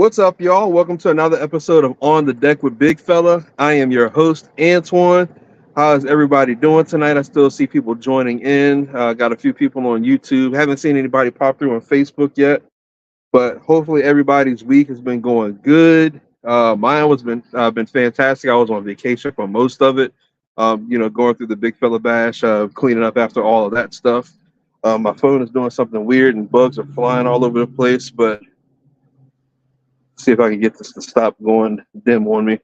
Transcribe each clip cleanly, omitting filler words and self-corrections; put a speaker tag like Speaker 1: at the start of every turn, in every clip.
Speaker 1: What's up, y'all? Welcome to another episode of On the Deck with Bigfella. I am your host, Antoine. How is everybody doing tonight? I still see people joining in. Got a few people on YouTube. Haven't seen anybody pop through on Facebook yet, but hopefully everybody's week has been going good. Mine was been fantastic. I was on vacation for most of it. Going through the Bigfella Bash, cleaning up after all of that stuff. My phone is doing something weird and bugs are flying all over the place, but see if I can get this to stop going dim on me.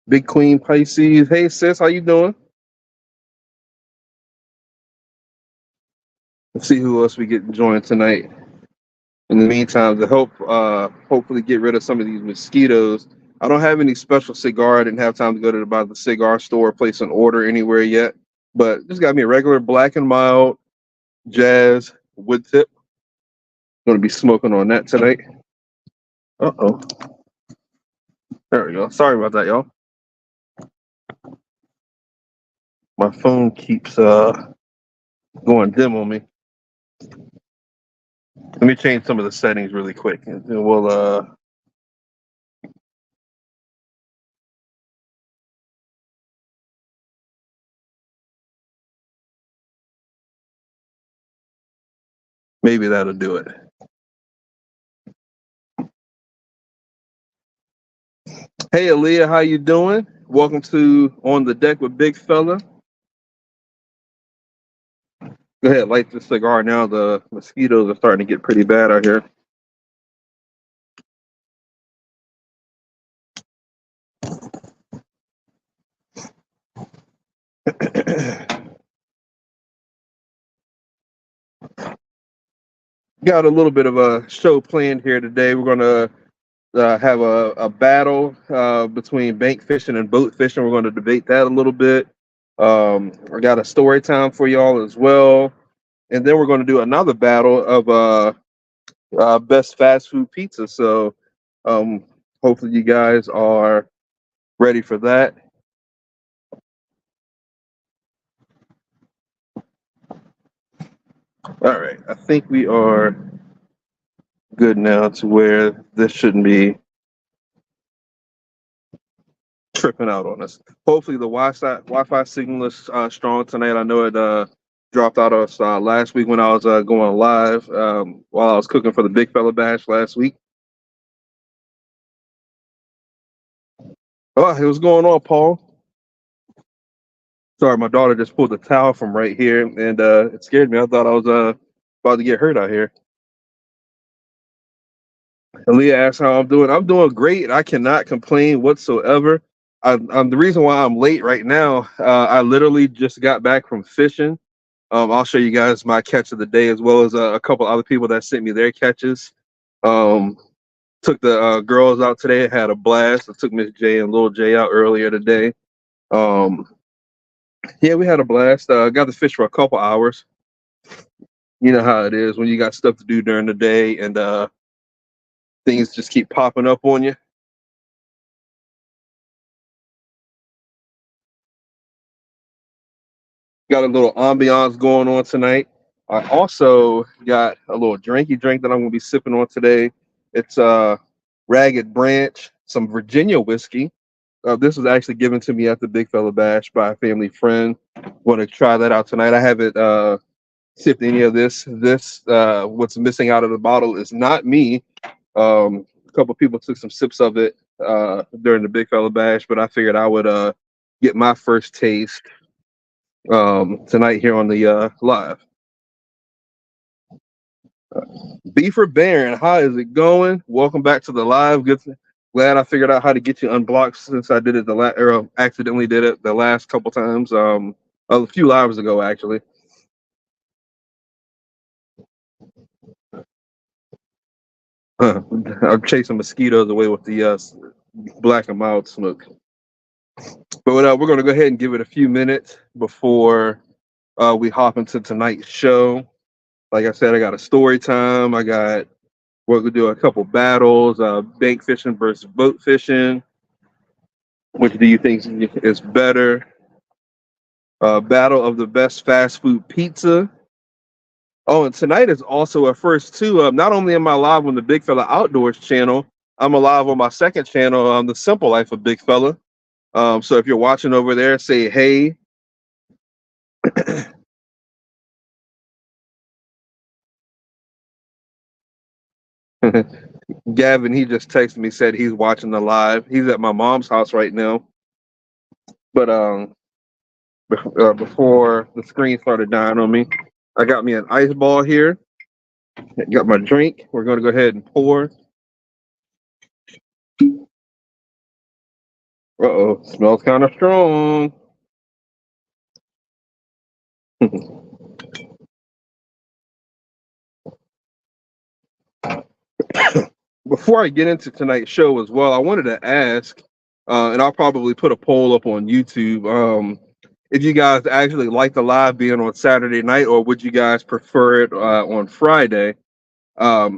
Speaker 1: Big Queen Pisces. Hey sis, how you doing? Let's see who else we get joined tonight. In the meantime, to help hopefully get rid of some of these mosquitoes. I don't have any special cigar. I didn't have time to go to the cigar store, place an order anywhere yet. But just got me a regular black and mild jazz wood tip. Gonna be smoking on that tonight. Uh-oh. There we go. Sorry about that, y'all. My phone keeps going dim on me. Let me change some of the settings really quick, and then we'll maybe that'll do it. Hey Aaliyah, how you doing? Welcome to On the Deck with Bigfella. Go ahead, light the cigar now. The mosquitoes are starting to get pretty bad out here. Got a little bit of a show planned here today. We're going to have a battle between bank fishing and boat fishing. We're going to debate that a little bit. I got a story time for y'all as well. And then we're going to do another battle of best fast food pizza. So hopefully you guys are ready for that. All right, I think we are good now to where this shouldn't be tripping out on us. Hopefully the Wi-Fi signal is strong tonight. I know it dropped out of us last week when I was going live while I was cooking for the Big Fella Bash last week. Oh, what's going on, Paul? Sorry, my daughter just pulled the towel from right here, and it scared me. I thought I was about to get hurt out here. Aaliyah asked how I'm doing. I'm doing great. I cannot complain whatsoever. I'm the reason why I'm late right now. I literally just got back from fishing. I'll show you guys my catch of the day as well as a couple other people that sent me their catches. Um, took the girls out today. Had a blast. I took Miss J and Lil J out earlier today. Um, yeah, we had a blast. Got to fish for a couple hours. You know how it is when you got stuff to do during the day and things just keep popping up on you. Got a little ambiance going on tonight. I also got a little drinky drink that I'm going to be sipping on today. It's Ragged Branch, some Virginia whiskey. This was actually given to me at the Big Fella Bash by a family friend. Want to try that out tonight. I haven't sipped any of this. What's missing out of the bottle is not me. A couple people took some sips of it during the Big Fella Bash, but I figured I would get my first taste tonight here on the live. Beaver Baron, how is it going? Welcome back to the live. Glad I figured out how to get you unblocked since I did it accidentally did it the last couple times. A few lives ago actually. I'm chasing mosquitoes away with the black and mild smoke. But we're going to go ahead and give it a few minutes before we hop into tonight's show. Like I said, I got a story time. We're going to do a couple battles, bank fishing versus boat fishing. Which do you think is better? Battle of the best fast food pizza Oh, and tonight is also a first too. Not only am I live on the Big Fella Outdoors channel, I'm alive on my second channel, the Simple Life of Big Fella. So if you're watching over there, say hey. Gavin, he just texted me, said he's watching the live. He's at my mom's house right now. But before the screen started dying on me, I got me an ice ball here. Got my drink. We're going to go ahead and pour. Uh-oh, smells kind of strong. Before I get into tonight's show as well, I wanted to ask, and I'll probably put a poll up on YouTube, if you guys actually like the live being on Saturday night, or would you guys prefer it on Friday? I,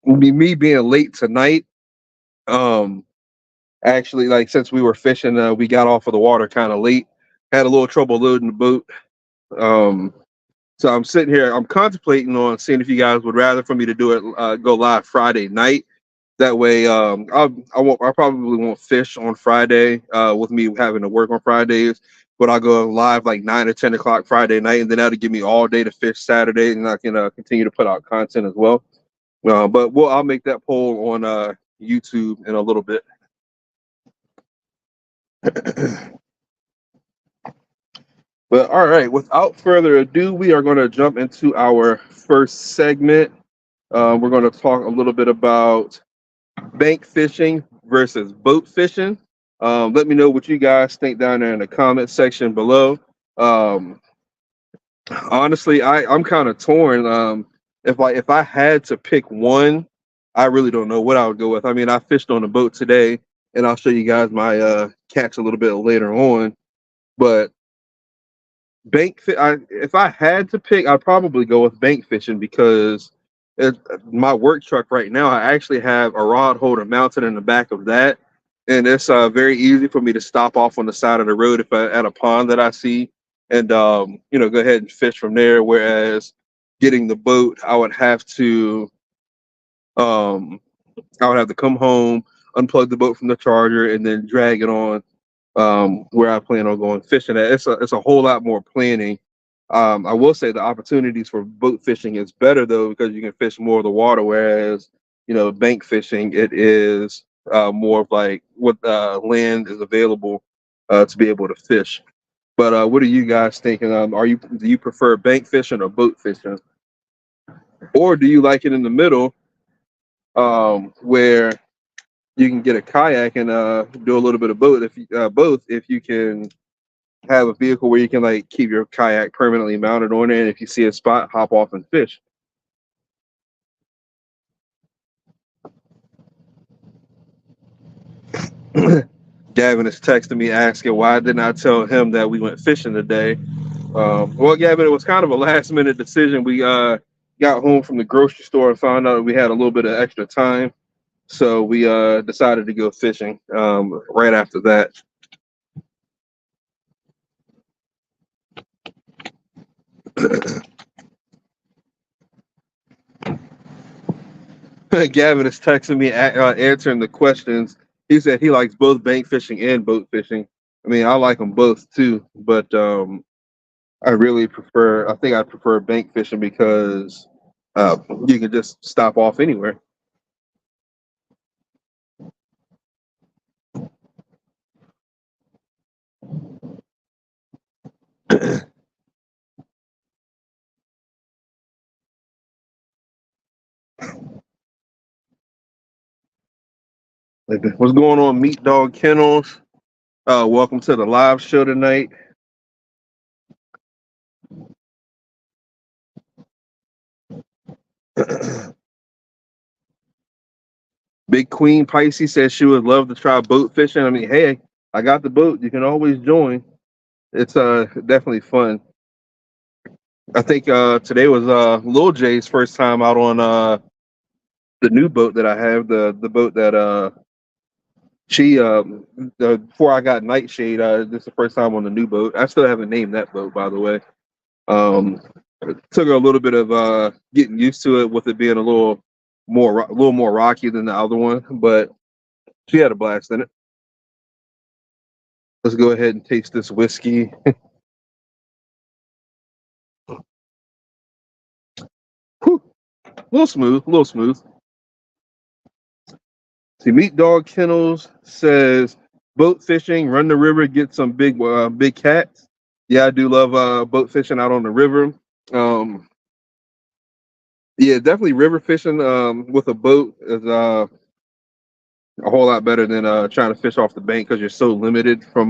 Speaker 1: me being late tonight, um, actually, like since we were fishing, we got off of the water kind of late, had a little trouble loading the boat. Um, so I'm sitting here, I'm contemplating on seeing if you guys would rather for me to do it, go live Friday night. That way, I probably won't fish on Friday, with me having to work on Fridays, but I'll go live like 9 or 10 o'clock Friday night, and then that'll give me all day to fish Saturday, and I can continue to put out content as well. But I'll make that poll on YouTube in a little bit. But all right, without further ado, we are going to jump into our first segment. We're going to talk a little bit about bank fishing versus boat fishing. Let me know what you guys think down there in the comment section below. Um, Honestly, I'm kind of torn. If I had to pick one, I really don't know what I would go with. I mean, I fished on a boat today, and I'll show you guys my catch a little bit later on. But if I had to pick, I'd probably go with bank fishing because it, my work truck right now, I actually have a rod holder mounted in the back of that, and it's very easy for me to stop off on the side of the road if at a pond that I see, and go ahead and fish from there. Whereas getting the boat, um, I would have to come home, unplug the boat from the charger, and then drag it on where I plan on going fishing at. It's a whole lot more planning. I will say the opportunities for boat fishing is better though because you can fish more of the water, whereas bank fishing it is more of like what land is available to be able to fish. But what are you guys thinking? Do you prefer bank fishing or boat fishing, or do you like it in the middle, where you can get a kayak and do a little bit of both if you can have a vehicle where you can like keep your kayak permanently mounted on it, and if you see a spot, hop off and fish. Gavin is texting me asking why didn't I tell him that we went fishing today. Well, Gavin, it was kind of a last minute decision. We got home from the grocery store and found out we had a little bit of extra time, so we decided to go fishing right after that. Gavin is texting me, answering the questions. He said he likes both bank fishing and boat fishing. I mean, I like them both too, but I think I prefer bank fishing because you can just stop off anywhere. What's going on, Meat Dog Kennels? Welcome to the live show tonight. Big Queen Pisces says she would love to try boat fishing. I mean, hey, I got the boat. You can always join. It's definitely fun. I think today was Lil J's first time out on the new boat that I have, the boat that she before I got Nightshade. This is the first time on the new boat. I still haven't named that boat, by the way. Um, Took her a little bit of getting used to it, with it being a little more rocky than the other one, but she had a blast in it. Let's go ahead and taste this whiskey. Whew, a little smooth, a little smooth. See, Meat Dog Kennels says boat fishing, run the river, get some big cats. Yeah, I do love boat fishing out on the river. Um, yeah, definitely river fishing with a boat is a whole lot better than trying to fish off the bank, because you're so limited from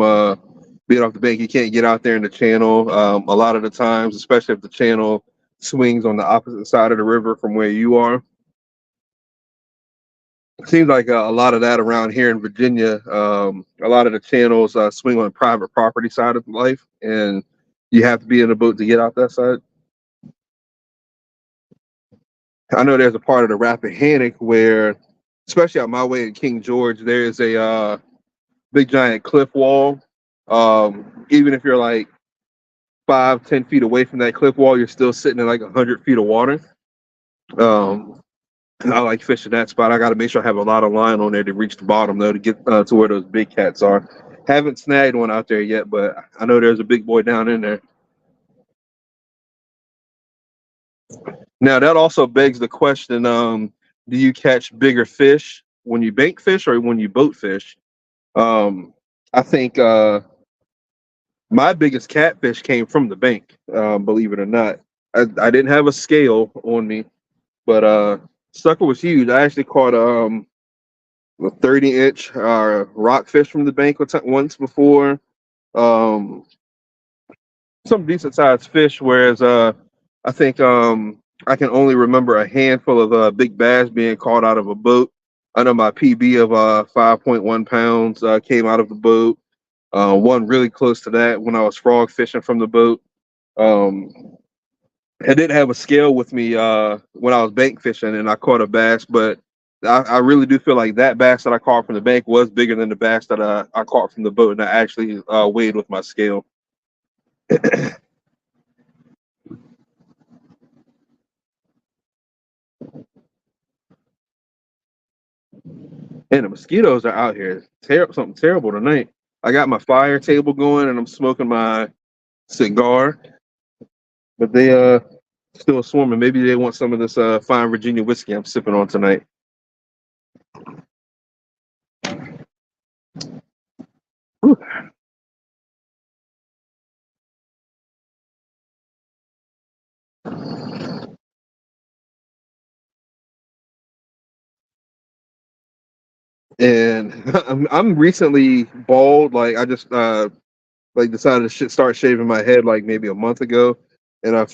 Speaker 1: being off the bank. You can't get out there in the channel a lot of the times, especially if the channel swings on the opposite side of the river from where you are. It seems like a lot of that around here in Virginia. A lot of the channels swing on the private property side of life, and you have to be in a boat to get out that side. I know there's a part of the Rappahannock where, especially out my way in King George, there is a big giant cliff wall. Even if you're like 5, 10 feet away from that cliff wall, you're still sitting in like 100 feet of water. Um, I like fishing that spot. I got to make sure I have a lot of line on there to reach the bottom, though, to get to where those big cats are. Haven't snagged one out there yet, but I know there's a big boy down in there. Now that also begs the question: do you catch bigger fish when you bank fish or when you boat fish? Um, I think my biggest catfish came from the bank. Believe it or not, I didn't have a scale on me, but sucker was huge. I actually caught a 30-inch rockfish from the bank once before. Um, some decent sized fish, whereas I think I can only remember a handful of big bass being caught out of a boat. I know my PB of 5.1 pounds came out of the boat. One really close to that when I was frog fishing from the boat. Um, I didn't have a scale with me when I was bank fishing, and I caught a bass, but I really do feel like that bass that I caught from the bank was bigger than the bass that I caught from the boat, and I actually weighed with my scale. And the mosquitoes are out here. Something terrible tonight. I got my fire table going and I'm smoking my cigar, but they still swarming. Maybe they want some of this fine Virginia whiskey I'm sipping on tonight. And I'm recently bald. Like I just like decided to start shaving my head like maybe a month ago. And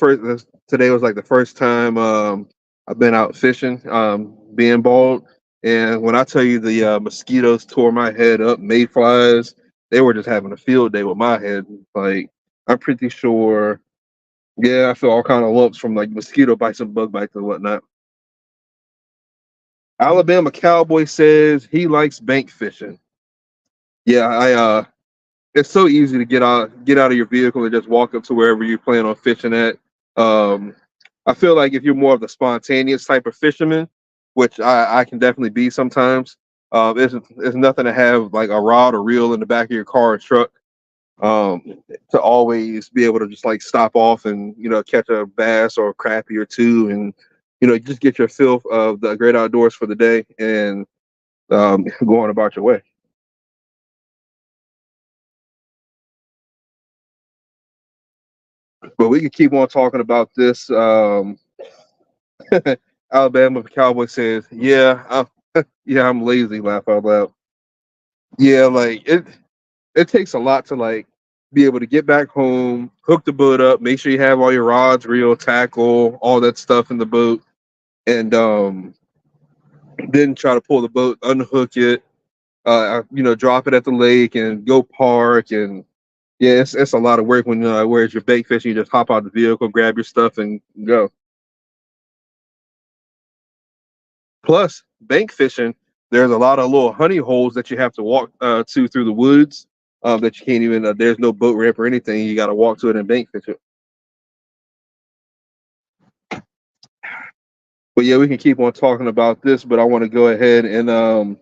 Speaker 1: today was like the first time I've been out fishing, being bald. And when I tell you the mosquitoes tore my head up, mayflies, they were just having a field day with my head. Like I'm pretty sure, yeah, I feel all kind of lumps from like mosquito bites and bug bites and whatnot. Alabama Cowboy says he likes bank fishing. Yeah, I it's so easy to get out of your vehicle and just walk up to wherever you plan on fishing at. Um, I feel like if you're more of the spontaneous type of fisherman, which I can definitely be sometimes, it's nothing to have like a rod or reel in the back of your car or truck, to always be able to just like stop off and catch a bass or a crappie or two, and just get your fill of the great outdoors for the day, and go on about your way. But we could keep on talking about this. Alabama Cowboy says, "Yeah, yeah, I'm lazy." Laugh out loud. Yeah, like it takes a lot to like be able to get back home, hook the boat up, make sure you have all your rods, reel, tackle, all that stuff in the boat, and then try to pull the boat, unhook it, drop it at the lake, and go park. And yeah, it's a lot of work when whereas you're bait fishing, you just hop out the vehicle, grab your stuff, and go. Plus, bank fishing, there's a lot of little honey holes that you have to walk to through the woods, that you can't even. There's no boat ramp or anything. You got to walk to it and bank fish it. But yeah, we can keep on talking about this, but I want to go ahead and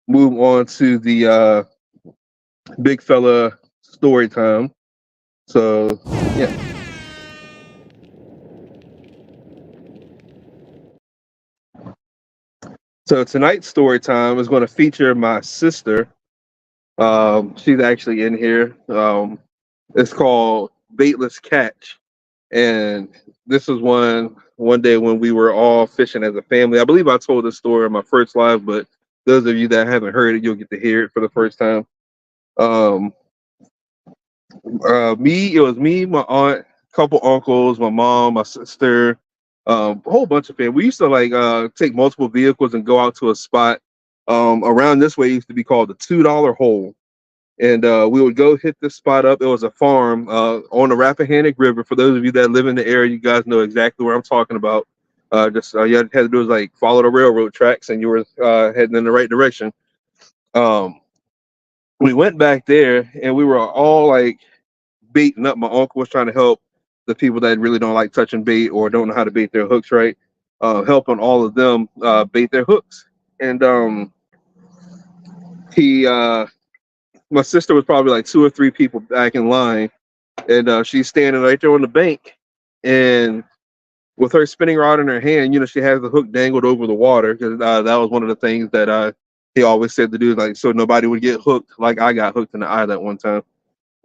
Speaker 1: move on to the big fella story time. So yeah. So tonight's story time is going to feature my sister. She's actually in here. It's called Baitless Catch, and this was one day when we were all fishing as a family. I believe I told this story in my first live, but those of you that haven't heard it, you'll get to hear it for the first time. Um, it was me, my aunt, couple uncles, my mom, my sister, a whole bunch of family. We used to like take multiple vehicles and go out to a spot around this way. It used to be called the $2 hole, and we would go hit this spot up. It was a farm on the Rappahannock River. For those of you that live in the area, you guys know exactly where I'm talking about. Just you had to do is like follow the railroad tracks, and you were heading in the right direction. Um, we went back there, and we were all like baiting up. My uncle was trying to help the people that really don't like touching bait or don't know how to bait their hooks right, helping all of them bait their hooks. And he, my sister was probably like two or three people back in line, and she's standing right there on the bank, and with her spinning rod in her hand, she has the hook dangled over the water because that was one of the things that he always said to do, like so nobody would get hooked like I got hooked in the eye that one time.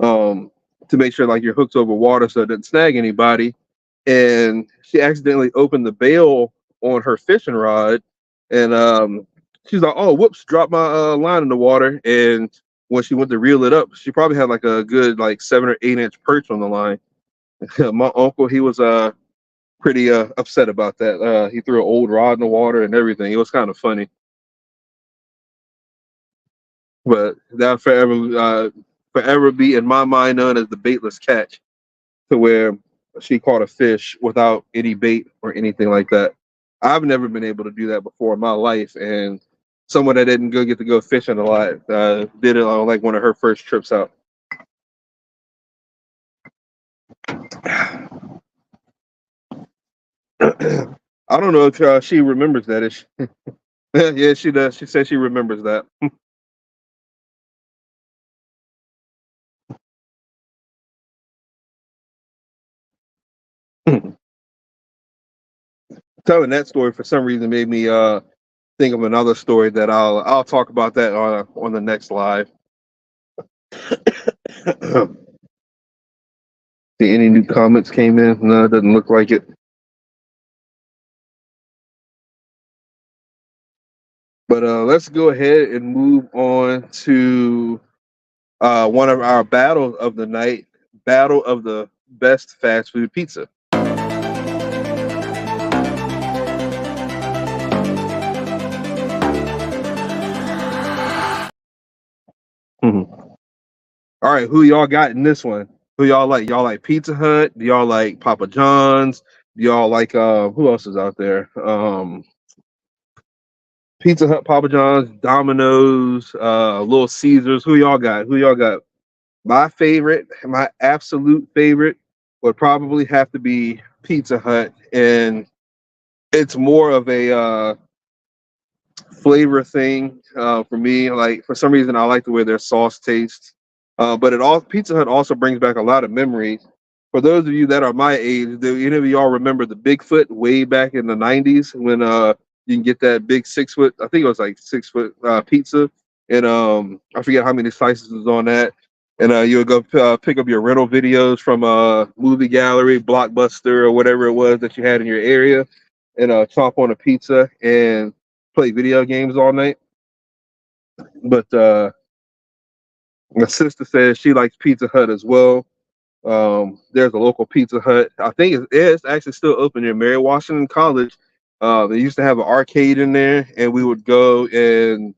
Speaker 1: Um, to make sure like your hook's over water so it didn't snag anybody. And she accidentally opened the bail on her fishing rod, and she's like, "Oh, whoops!" Dropped my line in the water. And when she went to reel it up, she probably had like a good like 7 or 8 inch perch on the line. My uncle, he was pretty upset about that. He threw an old rod in the water and everything. It was kind of funny, but that forever be in my mind known as the baitless catch, to where she caught a fish without any bait or anything like that. I've never been able to do that before in my life, and someone that didn't get to go fishing a lot did it on like one of her first trips out. I don't know if she remembers that. Yeah, she does. She says she remembers that. Telling that story for some reason made me think of another story that I'll talk about that on the next live. See any new comments came in? No, it doesn't look like it. But let's go ahead and move on to one of our battles of the night, battle of the best fast food pizza. Mhm. All right, who y'all got in this one? Who y'all like? Y'all like Pizza Hut? Do y'all like Papa John's? Do y'all like who else is out there? Pizza Hut, Papa John's, Domino's, Little Caesars. Who y'all got? Who y'all got? My favorite, my absolute favorite, would probably have to be Pizza Hut, and it's more of a flavor thing for me. Like for some reason, I like the way their sauce tastes. But it all Pizza Hut also brings back a lot of memories. For those of you that are my age, do any of y'all remember the Bigfoot way back in the '90s when you can get that big 6 foot? I think it was like 6 foot pizza, and I forget how many slices was on that. And you would go pick up your rental videos from a movie gallery, Blockbuster, or whatever it was that you had in your area, and chomp on a pizza and play video games all night. But my sister says she likes Pizza Hut as well. There's a local Pizza Hut. I think it's actually still open near Mary Washington College. They used to have an arcade in there, and we would go and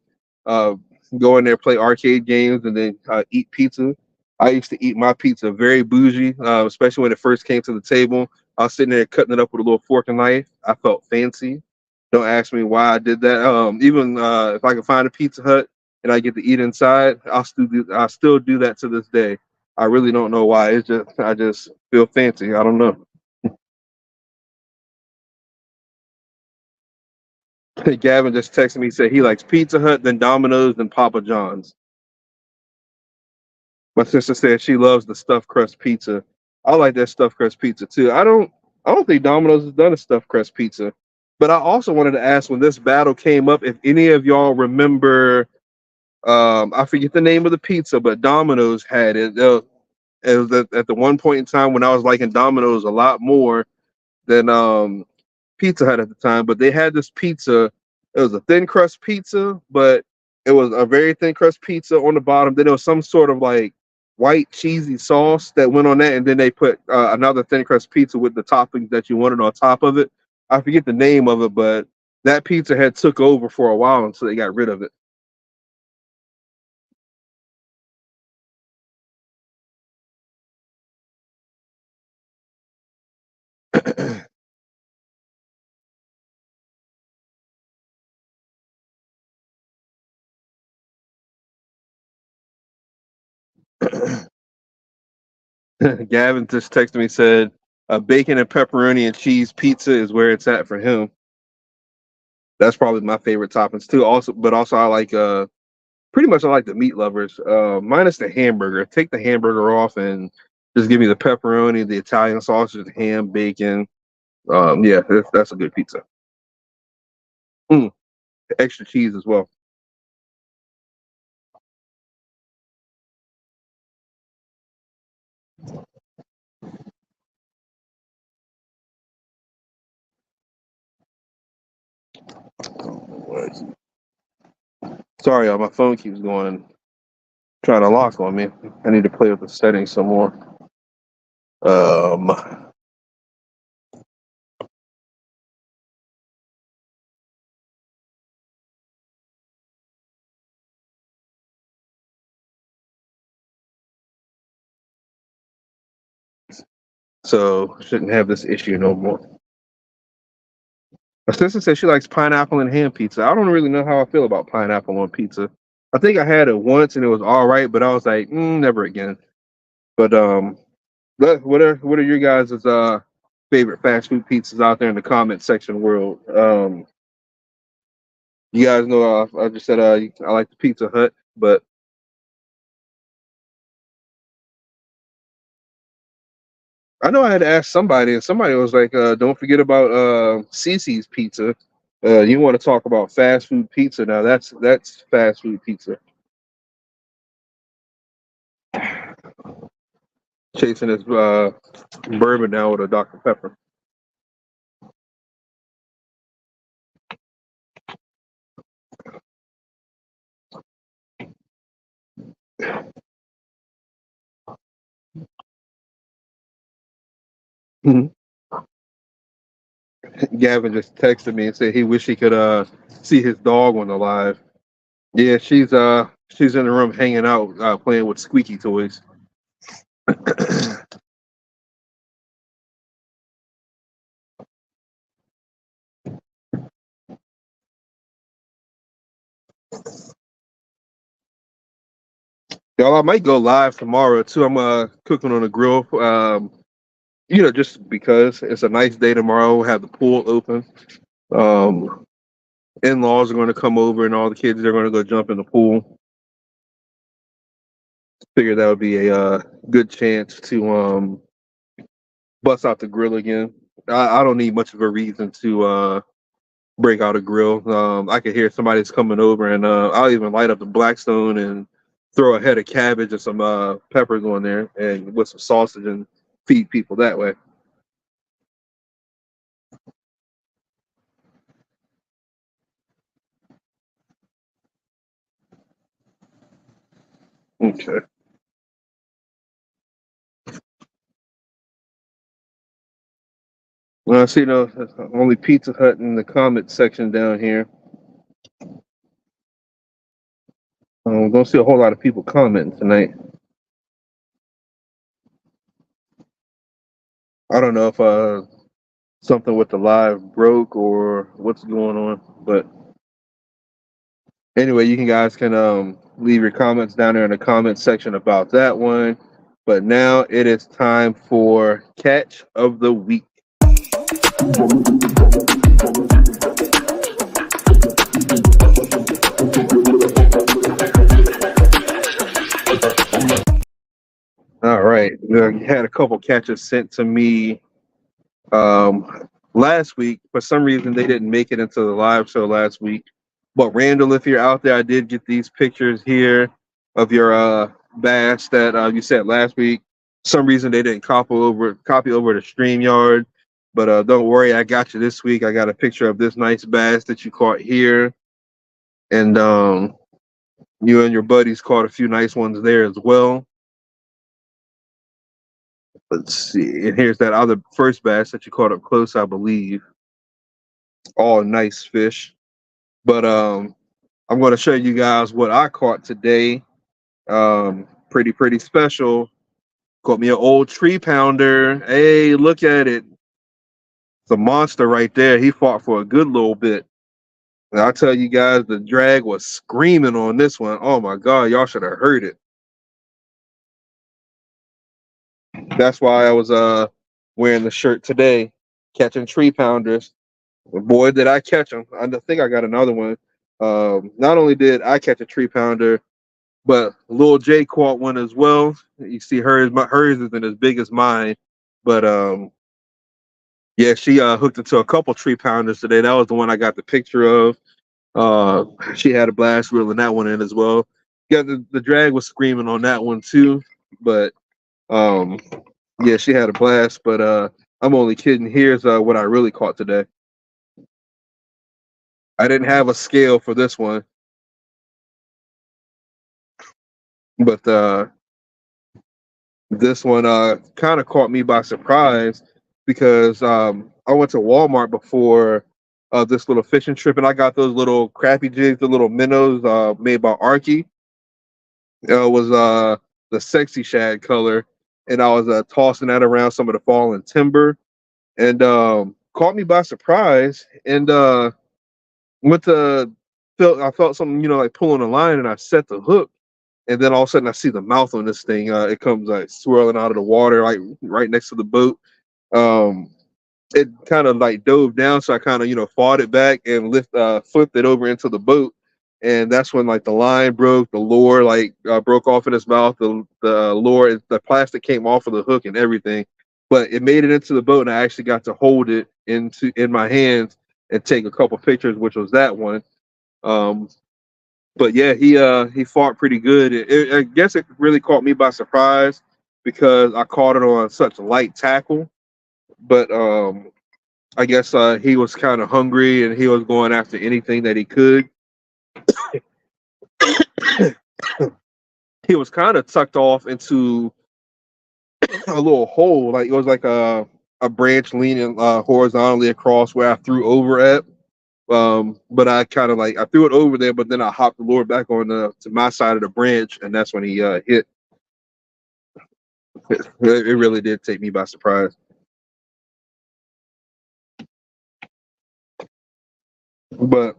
Speaker 1: uh, go in there, play arcade games, and then eat pizza. I used to eat my pizza very bougie, especially when it first came to the table. I was sitting there cutting it up with a little fork and knife. I felt fancy. Don't ask me why I did that. Even if I can find a Pizza Hut and I get to eat inside, I still do that to this day. I really don't know why. It's just I just feel fancy. I don't know. Gavin just texted me, said he likes Pizza Hut, then Domino's, then Papa John's. My sister said she loves the stuffed crust pizza. I like that stuffed crust pizza too. I don't think Domino's has done a stuffed crust pizza. But I also wanted to ask when this battle came up if any of y'all remember I forget the name of the pizza, but Domino's had it. It was at the one point in time when I was liking Domino's a lot more than Pizza Hut at the time, but they had this pizza. It was a thin crust pizza, but it was a very thin crust pizza on the bottom. Then there was some sort of like white cheesy sauce that went on that, and then they put another thin crust pizza with the toppings that you wanted on top of it. I forget the name of it, but that pizza had took over for a while until they got rid of it. Gavin just texted me, said a bacon and pepperoni and cheese pizza is where it's at for him. That's probably my favorite toppings too. Also, but also I like pretty much I like the meat lovers. Minus the hamburger. Take the hamburger off and just give me the pepperoni, the Italian sausage, ham, bacon. Yeah, that's a good pizza. Mm, extra cheese as well. Sorry, y'all, my phone keeps going, trying to lock on me. I need to play with the settings some more. Um, so shouldn't have this issue no more. My sister said she likes pineapple and ham pizza. I don't really know how I feel about pineapple on pizza. I think I had it once and it was all right, but I was like, never again. But what are your guys' favorite fast food pizzas out there in the comment section world? You guys know I just said I like the Pizza Hut, but I know I had to ask somebody, and somebody was like, "Don't forget about Cece's Pizza." You want to talk about fast food pizza? Now that's fast food pizza. Chasing his bourbon now with a Dr Pepper. Mhm. Gavin just texted me and said he wish he could see his dog on the live. Yeah, she's in the room hanging out, playing with squeaky toys. Y'all, I might go live tomorrow too. I'm cooking on a grill. Just because it's a nice day tomorrow. We'll have the pool open. Um, in-laws are going to come over, and all the kids are going to go jump in the pool. Figured that would be a good chance to bust out the grill again. I don't need much of a reason to break out a grill. I could hear somebody's coming over, and I'll even light up the Blackstone and throw a head of cabbage and some peppers on there, and with some sausage, and feed people that way. Okay. Well, I see only Pizza Hut in the comment section down here. Don't see a whole lot of people commenting tonight. I don't know if something with the live broke or what's going on, but anyway, you guys can leave your comments down there in the comment section about that one. But now it is time for catch of the week. Had a couple catches sent to me last week. For some reason, they didn't make it into the live show last week. But Randall, if you're out there, I did get these pictures here of your bass that you said last week. Some reason they didn't copy over to StreamYard. But don't worry, I got you this week. I got a picture of this nice bass that you caught here, and you and your buddies caught a few nice ones there as well. Let's see. And here's that other first bass that you caught up close, I believe. All nice fish. But I'm going to show you guys what I caught today. Pretty special. Caught me an old tree pounder. Hey, look at it. It's a monster right there. He fought for a good little bit. And I'll tell you guys, the drag was screaming on this one. Oh my God, y'all should have heard it. That's why I was wearing the shirt today, catching tree pounders. Boy, did I catch them. I think I got another one. Not only did I catch a tree pounder, but Lil J caught one as well. You see hers isn't as big as mine. But yeah, she hooked into a couple tree pounders today. That was the one I got the picture of. She had a blast reeling that one in as well. Yeah, the drag was screaming on that one too. But um, yeah, she had a blast. But I'm only kidding. Here's what I really caught today. I didn't have a scale for this one, but this one kind of caught me by surprise because I went to Walmart before this little fishing trip, and I got those little crappie jigs, the little minnows made by Arky. It was the sexy shad color, and I was tossing that around some of the fallen timber, and caught me by surprise. And went to I felt something, like pulling a line, and I set the hook, and then all of a sudden I see the mouth on this thing. It comes like swirling out of the water, like right next to the boat. Um, it kind of like dove down, so I kind of fought it back and flipped it over into the boat, and that's when like the line broke, the lure like broke off in its mouth. The lure, the plastic came off of the hook and everything, but it made it into the boat, and I actually got to hold it in my hands and take a couple pictures, which was that one. Um, but yeah, he fought pretty good. I guess it really caught me by surprise because I caught it on such light tackle. But I guess he was kind of hungry and he was going after anything that he could. He was kind of tucked off into a little hole, like it was like a branch leaning horizontally across where I threw over at. But I kind of like I threw it over there, but then I hopped the lure back on to my side of the branch, and that's when he hit. It really did take me by surprise. But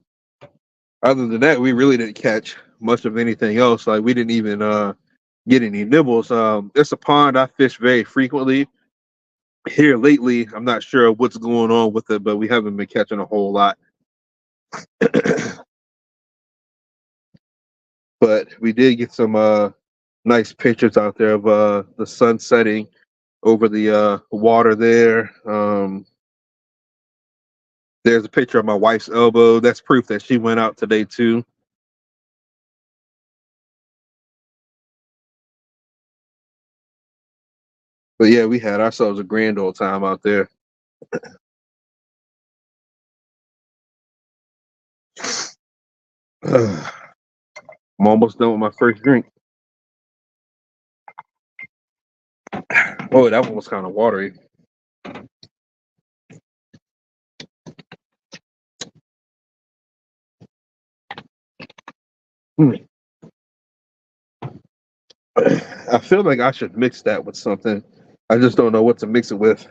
Speaker 1: other than that, we really didn't catch much of anything else. Like we didn't even get any nibbles. It's a pond I fish very frequently. Here lately, I'm not sure what's going on with it, but we haven't been catching a whole lot. But we did get some nice pictures out there of the sun setting over the water there. There's a picture of my wife's elbow. That's proof that she went out today too. But yeah, we had ourselves a grand old time out there. I'm almost done with my first drink. Oh, that one was kind of watery. Hmm. I feel like I should mix that with something. I just don't know what to mix it with.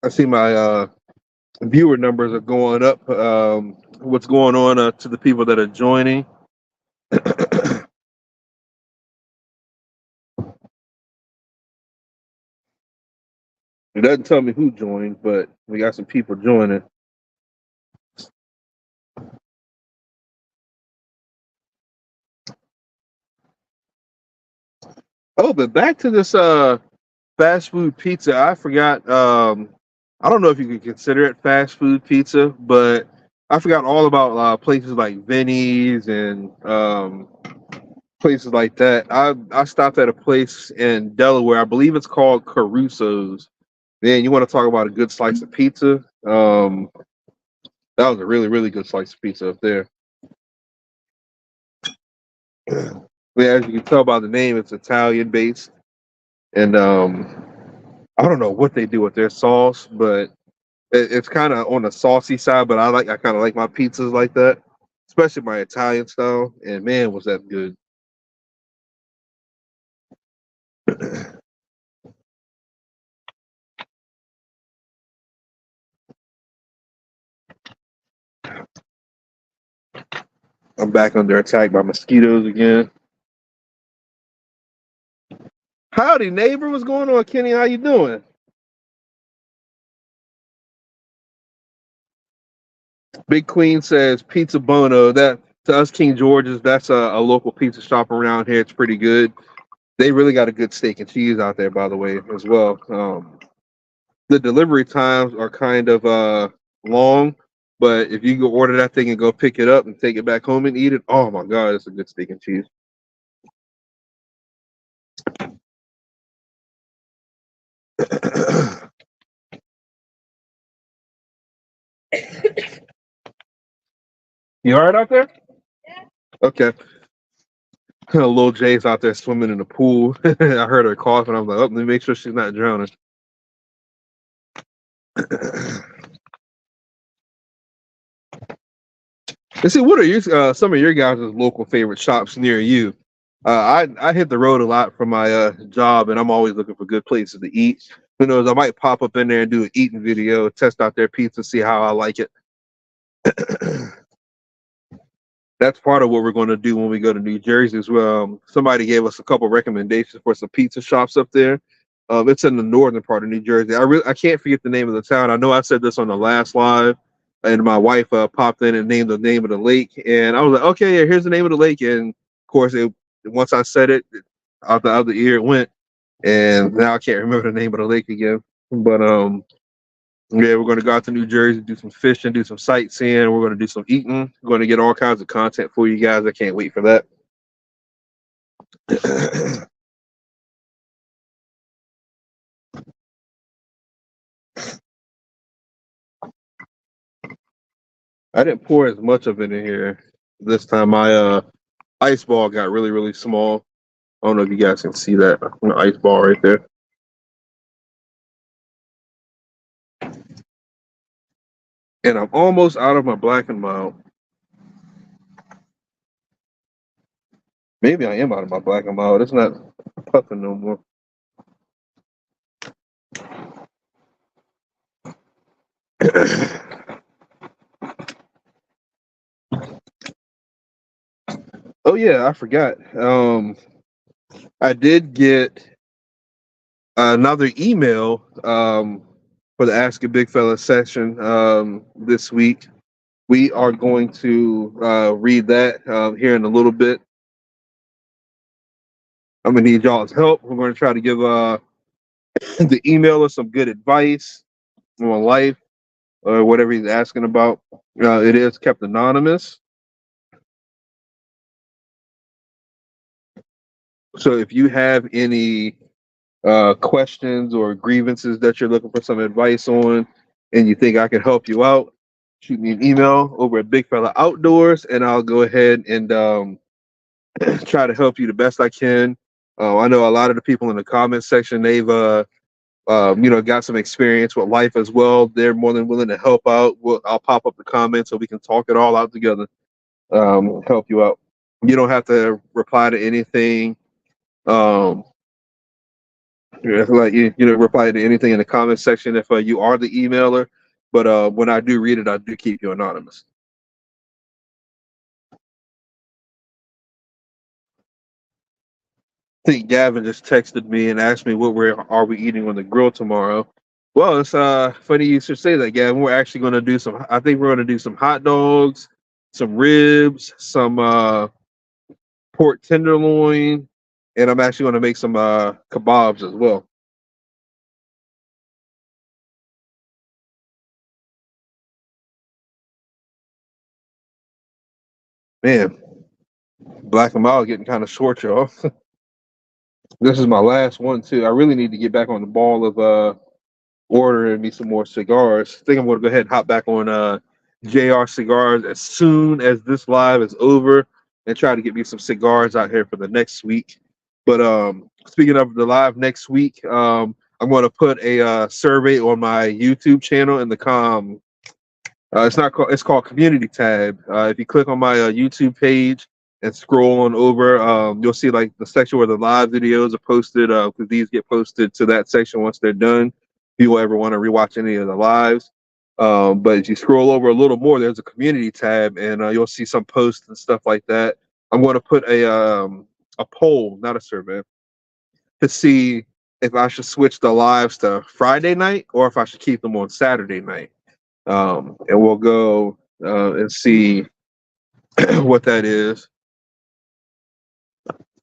Speaker 1: I see my viewer numbers are going up. What's going on to the people that are joining? It doesn't tell me who joined, but we got some people joining. Oh, but back to this fast food pizza. I forgot. I don't know if you could consider it fast food pizza, but I forgot all about places like Vinny's and places like that. I stopped at a place in Delaware. I believe it's called Caruso's. Man, you want to talk about a good slice of pizza? That was a really, really good slice of pizza up there. Yeah, as you can tell by the name, it's Italian based, and I don't know what they do with their sauce, but it's kind of on the saucy side. But I kind of like my pizzas like that, especially my Italian style. And man, was that good! I'm back under attack by mosquitoes again. Howdy, neighbor. What's going on, Kenny? How you doing? Big Queen says Pizza Bono. That to us, King George's. That's a local pizza shop around here. It's pretty good. They really got a good steak and cheese out there, by the way, as well. The delivery times are kind of long, but if you go order that thing and go pick it up and take it back home and eat it, oh my god, it's a good steak and cheese. You all right out there? Okay. Little Jay's out there swimming in the pool. I heard her cough, and I'm like, oh, let me make sure she's not drowning. And see, what are your some of your guys' local favorite shops near you? I hit the road a lot for my job, and I'm always looking for good places to eat. Who knows? I might pop up in there and do an eating video, test out their pizza, see how I like it. That's part of what we're going to do when we go to New Jersey as well. Somebody gave us a couple recommendations for some pizza shops up there. It's in the northern part of New Jersey. I can't forget the name of the town. I know I said this on the last live, and my wife popped in and named the name of the lake, and I was like, okay, yeah, here's the name of the lake. And of course, once I said it, out the other ear it went, and now I can't remember the name of the lake again. But yeah, we're going to go out to New Jersey, do some fishing, do some sightseeing. We're going to do some eating. We're going to get all kinds of content for you guys. I can't wait for that. I didn't pour as much of it in here this time. My ice ball got really, really small. I don't know if you guys can see that ice ball right there. And I'm almost out of my black and mild. Maybe I am out of my black and mild. It's not puffing no more. Oh yeah, I forgot. I did get another email for the Ask a Big Fella session this week. We are going to read that here in a little bit. I'm gonna need y'all's help. We're going to try to give the emailer some good advice on life or whatever he's asking about. It is kept anonymous. So if you have any questions or grievances that you're looking for some advice on and you think I can help you out, shoot me an email over at Big Fella Outdoors, and I'll go ahead and try to help you the best I can. I know a lot of the people in the comment section, they've got some experience with life as well. They're more than willing to help out. I'll pop up the comments so we can talk it all out together, help you out. You don't have to reply to anything. Like reply to anything in the comment section if you are the emailer. But when I do read it, I do keep you anonymous. I think Gavin just texted me and asked me what are we eating on the grill tomorrow. Well, it's funny you should say that, Gavin. We're actually going to do some. I think we're going to do some hot dogs, some ribs, some pork tenderloin, and I'm actually going to make some kebabs as well. Man, Black and Mild getting kind of short, y'all. This is my last one too. I really need to get back on the ball of ordering me some more cigars. I think I'm going to go ahead and hop back on JR Cigars as soon as this live is over and try to get me some cigars out here for the next week. But speaking of the live next week, I'm going to put a survey on my YouTube channel in the it's not called. It's called Community Tab. If you click on my YouTube page and scroll on over, you'll see like the section where the live videos are posted. Because these get posted to that section once they're done. If you ever want to rewatch any of the lives, but if you scroll over a little more, there's a Community Tab, and you'll see some posts and stuff like that. I'm going to put a poll, not a survey, to see if I should switch the lives to Friday night or if I should keep them on Saturday night. And we'll go and see what that is.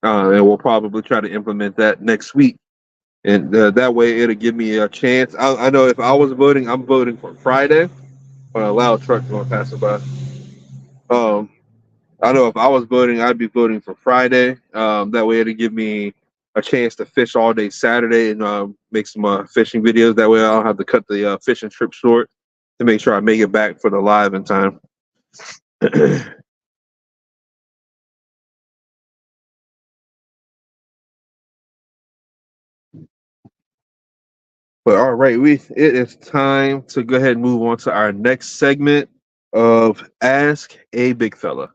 Speaker 1: And we'll probably try to implement that next week. And that way it'll give me a chance. I know if I was voting, I'm voting for Friday. A loud truck going passing by. I know if I was voting, I'd be voting for Friday. That way it'll give me a chance to fish all day Saturday and make some fishing videos. That way I don't have to cut the fishing trip short to make sure I make it back for the live in time. But all right, it is time to go ahead and move on to our next segment of Ask a Big Fella.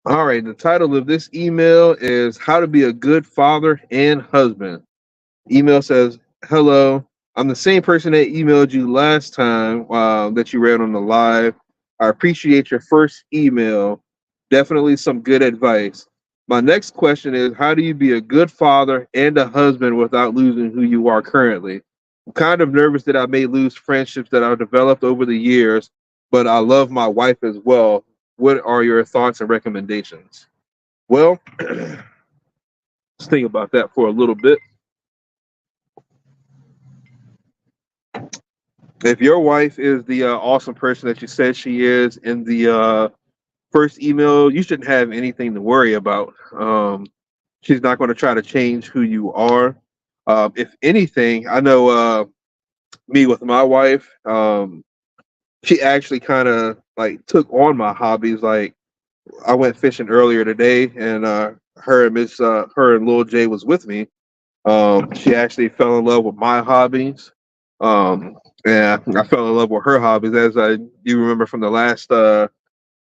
Speaker 1: All right, the title of this email is How to Be a Good Father and Husband. Email says, hello, I'm the same person that emailed you last time that you read on the live. I appreciate your first email. Definitely some good advice. My next question is, how do you be a good father and a husband without losing who you are currently? I'm kind of nervous that I may lose friendships that I've developed over the years, but I love my wife as well. What are your thoughts and recommendations? Well, let's think about that for a little bit. If your wife is the awesome person that you said she is in the first email, you shouldn't have anything to worry about. She's not going to try to change who you are. If anything, I know me with my wife, she actually kind of like took on my hobbies. Like I went fishing earlier today, and her and Lil J was with me. She actually fell in love with my hobbies. Yeah, I fell in love with her hobbies, as you remember from the last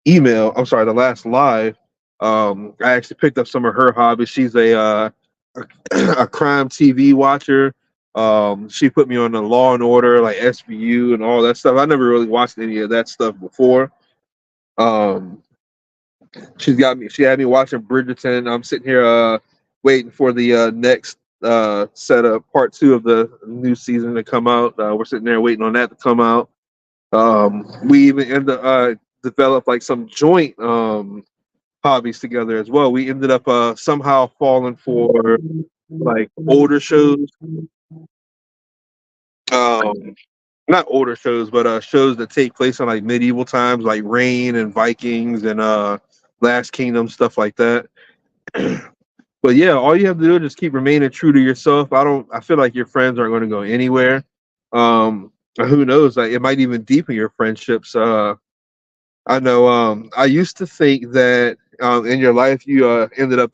Speaker 1: email. I'm sorry, the last live. I actually picked up some of her hobbies. She's a crime TV watcher. She put me on the Law and Order, like SVU and all that stuff. I never really watched any of that stuff before. Um, she had me watching Bridgerton. I'm sitting here waiting for the next set of part 2 of the new season to come out. We're sitting there waiting on that to come out. We even developed like some joint hobbies together as well. We ended up somehow falling for like older shows. Not older shows, but shows that take place in like medieval times, like Reign and Vikings and Last Kingdom, stuff like that. But yeah, all you have to do is just keep remaining true to yourself. I feel like your friends aren't going to go anywhere. Who knows? Like it might even deepen your friendships. I know. I used to think that in your life you ended up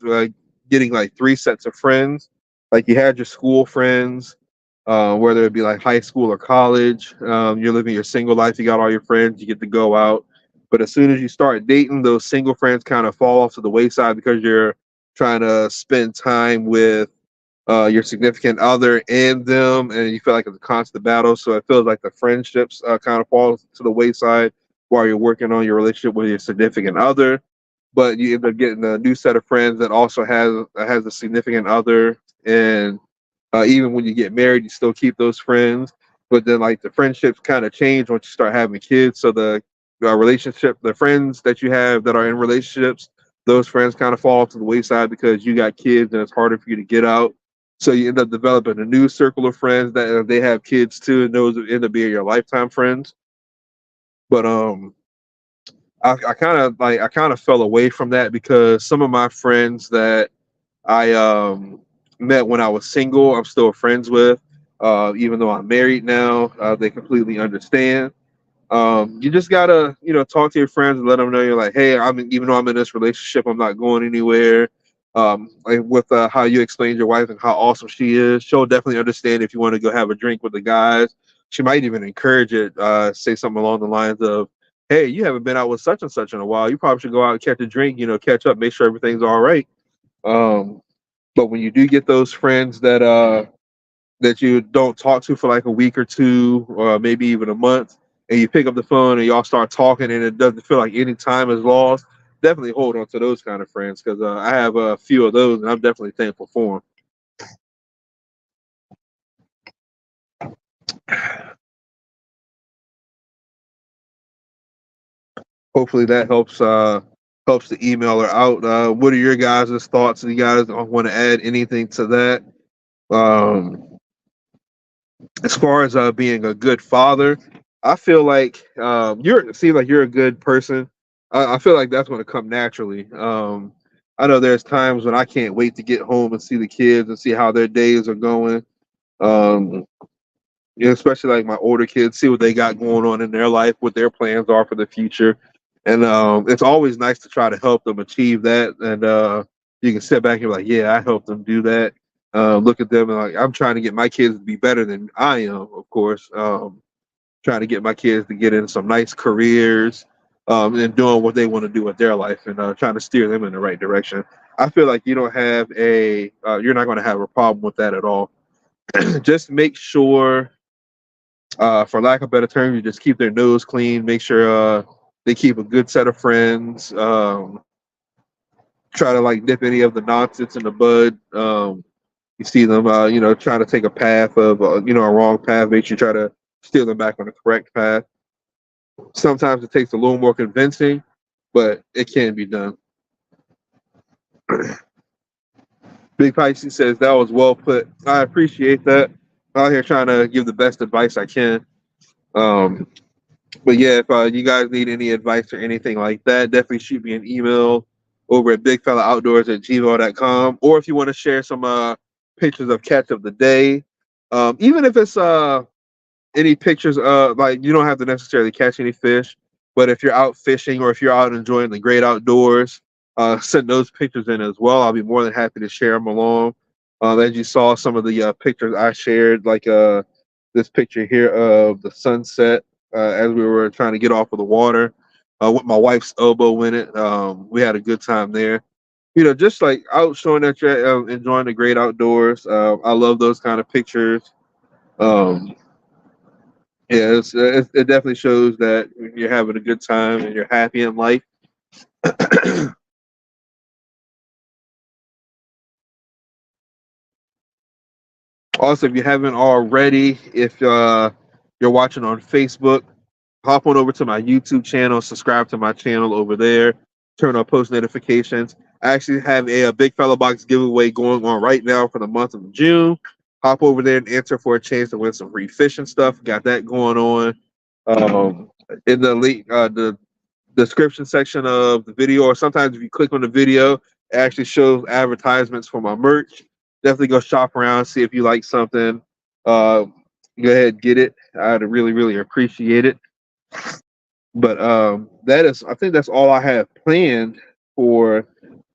Speaker 1: getting like 3 sets of friends. Like you had your school friends, whether it be like high school or college. You're living your single life. You got all your friends. You get to go out. But as soon as you start dating, those single friends kind of fall off to the wayside because you're trying to spend time with your significant other and them, and you feel like it's a constant battle. So it feels like the friendships kind of fall to the wayside while you're working on your relationship with your significant other. But you end up getting a new set of friends that also has a significant other, and even when you get married, you still keep those friends. but then like the friendships kind of change once you start having kids. So the relationship, the friends that you have that are in relationships, those friends kind of fall to the wayside because you got kids and it's harder for you to get out. So you end up developing a new circle of friends that they have kids too, and those end up being your lifetime friends. But I kind of fell away from that because some of my friends that I met when I was single, I'm still friends with. Even though I'm married now, they completely understand. You just gotta, talk to your friends and let them know you're like, hey, even though I'm in this relationship, I'm not going anywhere. Like with how you explained your wife and how awesome she is, she'll definitely understand if you want to go have a drink with the guys. She might even encourage it. Say something along the lines of, "Hey, you haven't been out with such and such in a while. You probably should go out and catch a drink. Catch up, make sure everything's all right." Um, but when you do get those friends that you don't talk to for like a week or two, or maybe even a month, and you pick up the phone and y'all start talking, and it doesn't feel like any time is lost, definitely hold on to those kind of friends because I have a few of those, and I'm definitely thankful for them. Hopefully that helps the emailer out. What are your guys' thoughts? Do you guys want to add anything to that? Um, as far as being a good father, I feel like you're seem like you're a good person. I feel like that's going to come naturally. I know there's times when I can't wait to get home and see the kids and see how their days are going. Um, especially like my older kids, see what they got going on in their life, what their plans are for the future, and it's always nice to try to help them achieve that. And you can sit back and be like, yeah, I helped them do that. Look at them and like I'm trying to get my kids to be better than I am, of course. Trying to get my kids to get in some nice careers, and doing what they want to do with their life, and trying to steer them in the right direction. I feel like you don't have you're not going to have a problem with that at all. Just make sure, for lack of a better term, you just keep their nose clean. Make sure they keep a good set of friends. Try to like nip any of the nonsense in the bud. You see them, trying to take a path of, a wrong path. Make sure you try to steer them back on the correct path. Sometimes it takes a little more convincing, but it can be done. Big Pisces says that was well put. I appreciate that. I'm out here trying to give the best advice I can. Um, But yeah, if you guys need any advice or anything like that, definitely shoot me an email over at bigfellaoutdoors@gmail.com. Or if you want to share some pictures of catch of the day, even if it's any pictures, like you don't have to necessarily catch any fish, but if you're out fishing or if you're out enjoying the great outdoors, send those pictures in as well. I'll be more than happy to share them along. As you saw, some of the pictures I shared, like this picture here of the sunset as we were trying to get off of the water with my wife's elbow in it. We had a good time there. Just like out showing that you're enjoying the great outdoors. I love those kind of pictures. Um, yeah, it definitely shows that you're having a good time and you're happy in life. Also, if you haven't already, if you're watching on Facebook, hop on over to my YouTube channel, subscribe to my channel over there, turn on post notifications. I actually have a Big Fella Box giveaway going on right now for the month of June. Hop over there and enter for a chance to win some free fishing stuff. Got that going on. In the link, the description section of the video, or sometimes if you click on the video, it actually shows advertisements for my merch. Definitely go shop around, see if you like something. Uh, Go ahead, get it. I'd really, really appreciate it. But I think that's all I have planned for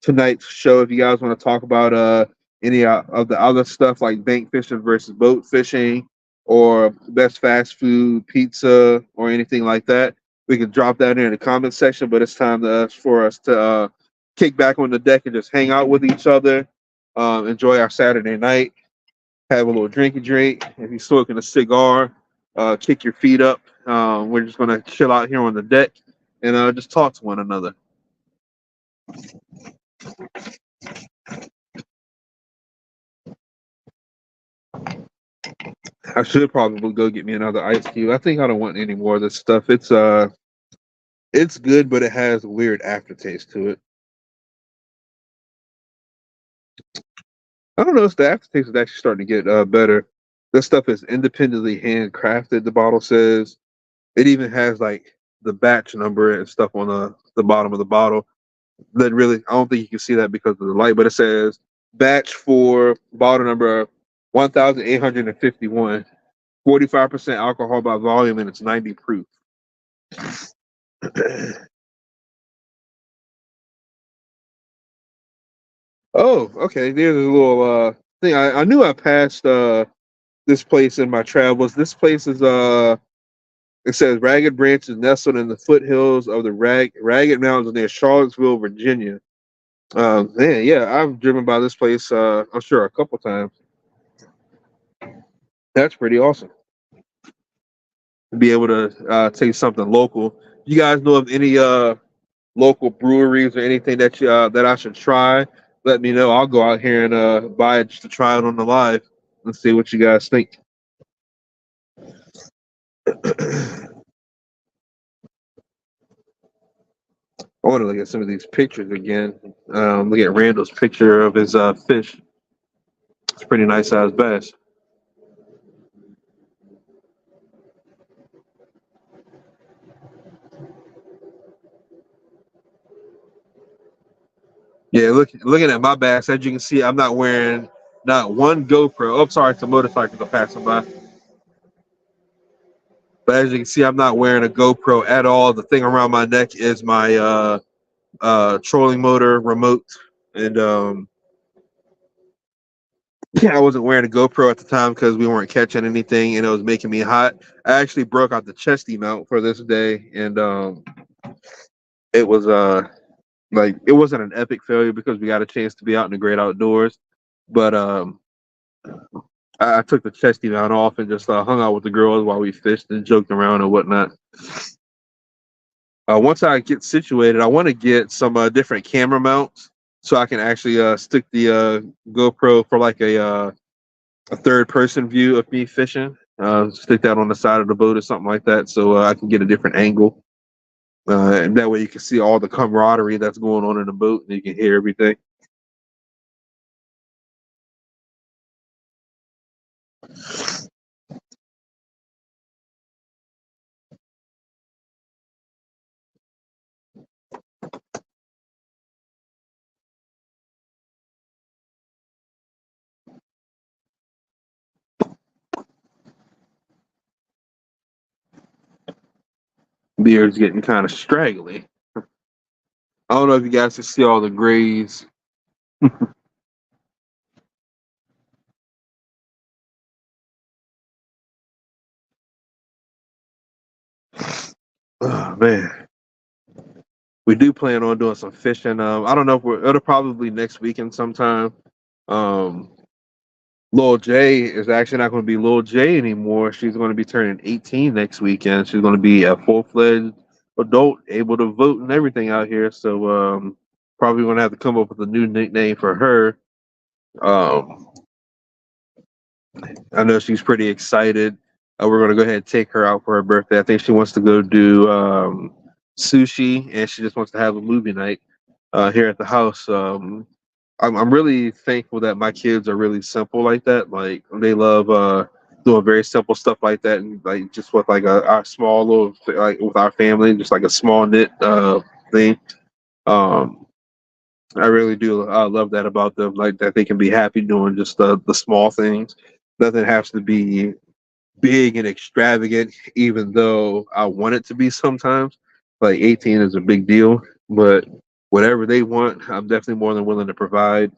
Speaker 1: tonight's show. If you guys want to talk about any of the other stuff like bank fishing versus boat fishing, or best fast food, pizza, or anything like that, we can drop that in the comment section. But it's time for us to kick back on the deck and just hang out with each other, enjoy our Saturday night, have a little drinky drink. If you're smoking a cigar, kick your feet up. We're just gonna chill out here on the deck and just talk to one another. I should probably go get me another ice cube. I think I don't want any more of this stuff. It's good, but it has a weird aftertaste to it. I don't know if the aftertaste is actually starting to get better. This stuff is independently handcrafted. The bottle says it even has like the batch number and stuff on the bottom of the bottle. That really, I don't think you can see that because of the light, but it says batch for bottle number 1,851, 45% alcohol by volume, and it's 90 proof. Oh, okay. There's a little thing. I knew I passed this place in my travels. This place is it says Ragged Branch is nestled in the foothills of the Ragged Mountains near Charlottesville, Virginia. Man, yeah, I've driven by this place. I'm sure a couple times. That's pretty awesome to be able to taste something local. You guys know of any local breweries or anything that that I should try? Let me know. I'll go out here and buy it just to try it on the live and see what you guys think. I want to look at some of these pictures again. Look at Randall's picture of his fish. It's a pretty nice sized bass. Yeah, looking at my bass, as you can see, I'm not wearing not one GoPro. Oh, sorry, it's a motorcycle passing by. But as you can see, I'm not wearing a GoPro at all. The thing around my neck is my trolling motor remote, and yeah, I wasn't wearing a GoPro at the time because we weren't catching anything, and it was making me hot. I actually broke out the chesty mount for this day, and it was like it wasn't an epic failure because we got a chance to be out in the great outdoors, but I took the chesty mount off and just hung out with the girls while we fished and joked around and whatnot. Once I get situated, I want to get some different camera mounts so I can actually stick the GoPro for like a third person view of me fishing. Stick that on the side of the boat or something like that so I can get a different angle. And that way you can see all the camaraderie that's going on in the boat and you can hear everything. Beard's getting kind of straggly. I don't know if you guys can see all the grays. Oh man, we do plan on doing some fishing. I don't know if it'll probably next weekend sometime. Um, Lil J is actually not going to be Lil J anymore. She's going to be turning 18 next weekend. She's going to be a full-fledged adult, able to vote and everything out here. So probably going to have to come up with a new nickname for her. Um, I know she's pretty excited. We're going to go ahead and take her out for her birthday. I think she wants to go do sushi, and she just wants to have a movie night here at the house. I'm really thankful that my kids are really simple like that. Like they love doing very simple stuff like that, and like just with like our small little like with our family, just like a small knit thing. Um, I really do love that about them. Like that they can be happy doing just the small things. Nothing has to be big and extravagant, even though I want it to be sometimes. Like 18 is a big deal, but whatever they want, I'm definitely more than willing to provide.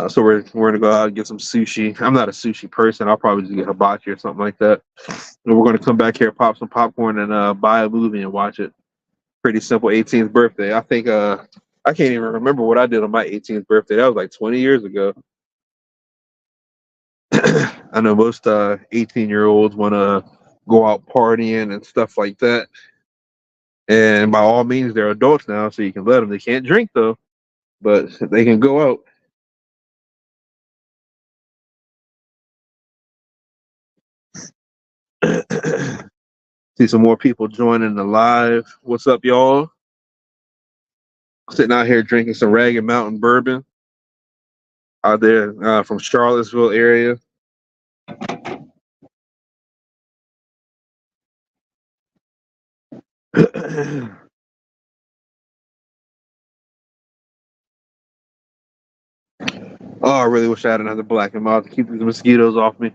Speaker 1: So we're gonna go out and get some sushi. I'm not a sushi person. I'll probably just get hibachi or something like that. And we're gonna come back here, pop some popcorn, and buy a movie and watch it. Pretty simple. 18th birthday. I think I can't even remember what I did on my 18th birthday. That was like 20 years ago. I know most 18-year-olds want to go out partying and stuff like that. And by all means, they're adults now, so you can let them. They can't drink though, but they can go out. See some more people joining the live. What's up, y'all? Sitting out here drinking some Ragged Mountain bourbon out there from Charlottesville area. Oh, I really wish I had another black and mild to keep these mosquitoes off me.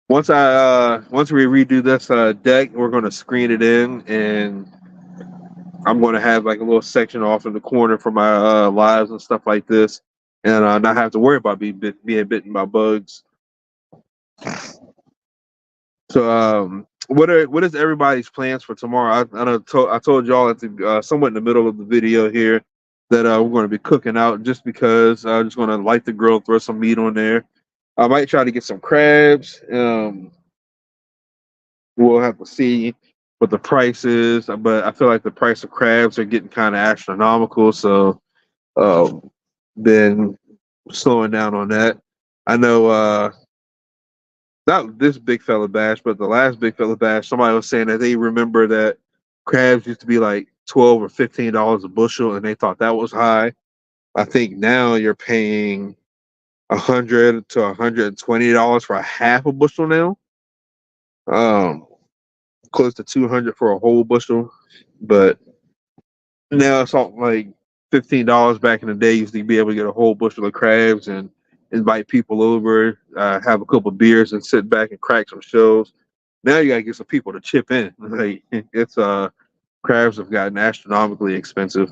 Speaker 1: Once we redo this deck, we're gonna screen it in, and I'm gonna have like a little section off in the corner for my lives and stuff like this, and not have to worry about being bitten by bugs. So, what is everybody's plans for tomorrow? I told y'all at the somewhat in the middle of the video here that we're going to be cooking out just because I'm just going to light the grill, throw some meat on there. I might try to get some crabs. We'll have to see what the price is, but I feel like the price of crabs are getting kind of astronomical. So, been slowing down on that. I know. Not this Bigfella bash, but the last Bigfella bash, somebody was saying that they remember that crabs used to be like $12 or $15 a bushel, and they thought that was high. I think now you're paying $100 to $120 for a half a bushel now. Close to 200 for a whole bushel, but now it's all like $15 back in the day. You used to be able to get a whole bushel of crabs and invite people over, have a couple of beers, and sit back and crack some shells. Now you gotta get some people to chip in. Like it's crabs have gotten astronomically expensive,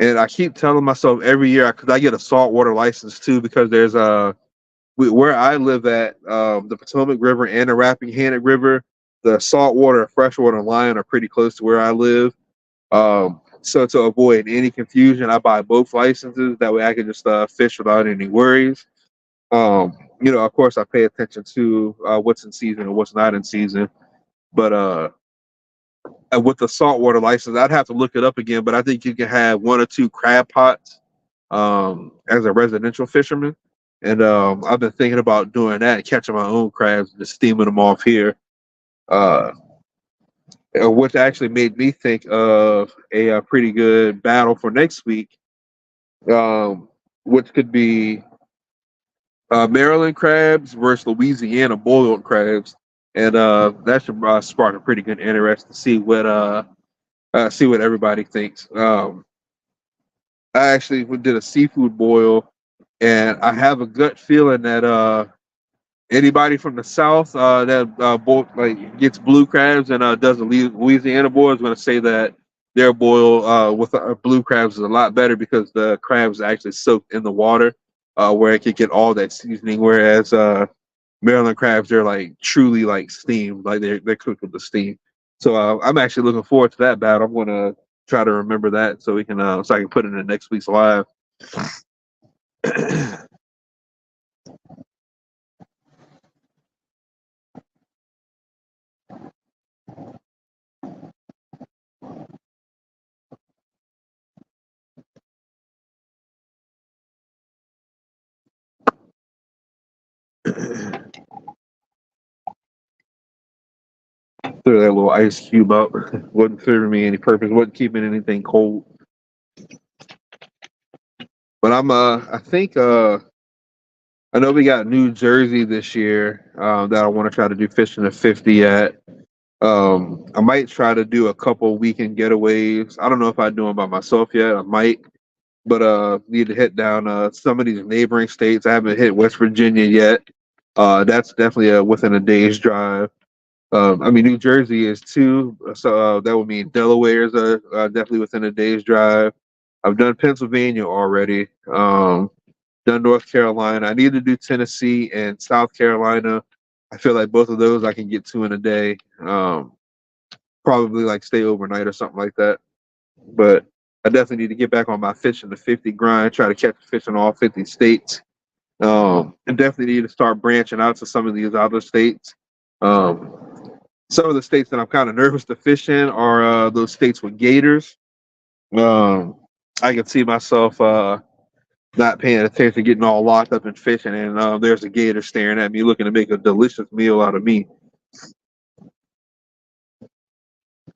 Speaker 1: and I keep telling myself every year because I get a saltwater license too because there's where I live at the Potomac River and the Rappahannock River, the saltwater and freshwater line are pretty close to where I live. So to avoid any confusion, I buy both licenses. That way I can just fish without any worries. Of course, I pay attention to what's in season and what's not in season. But with the saltwater license, I'd have to look it up again. But I think you can have one or two crab pots as a residential fisherman. And I've been thinking about doing that, catching my own crabs, and just steaming them off here. Uh, which actually made me think of a pretty good battle for next week, which could be Maryland crabs versus Louisiana boiled crabs, and that should spark a pretty good interest to see what everybody thinks. I actually did a seafood boil, and I have a gut feeling that anybody from the South that like gets blue crabs and does the Louisiana boil is going to say that their boil with blue crabs is a lot better because the crabs are actually soaked in the water, where it could get all that seasoning. Whereas Maryland crabs, they're like truly like steamed, like they're cooked with the steam. So I'm actually looking forward to that battle. I'm going to try to remember that so we can so I can put it in next week's live. Throw that little ice cube up. Wasn't serving me any purpose. Wasn't keeping anything cold. But I think I know we got New Jersey this year that I want to try to do fishing the 50 at. I might try to do a couple weekend getaways. I don't know if I do them by myself yet. I might, but need to hit down some of these neighboring states. I haven't hit West Virginia yet. That's definitely within a day's drive. I mean, New Jersey is too, so that would mean Delaware is definitely within a day's drive. I've done Pennsylvania already. Done North Carolina. I need to do Tennessee and South Carolina. I feel like both of those I can get to in a day. Probably like stay overnight or something like that. But I definitely need to get back on my fishing the 50 grind, try to catch fish in all 50 states. And definitely need to start branching out to some of these other states. Some of the states that I'm kind of nervous to fish in are those states with gators. I can see myself not paying attention, getting all locked up in fishing, and there's a gator staring at me, looking to make a delicious meal out of me.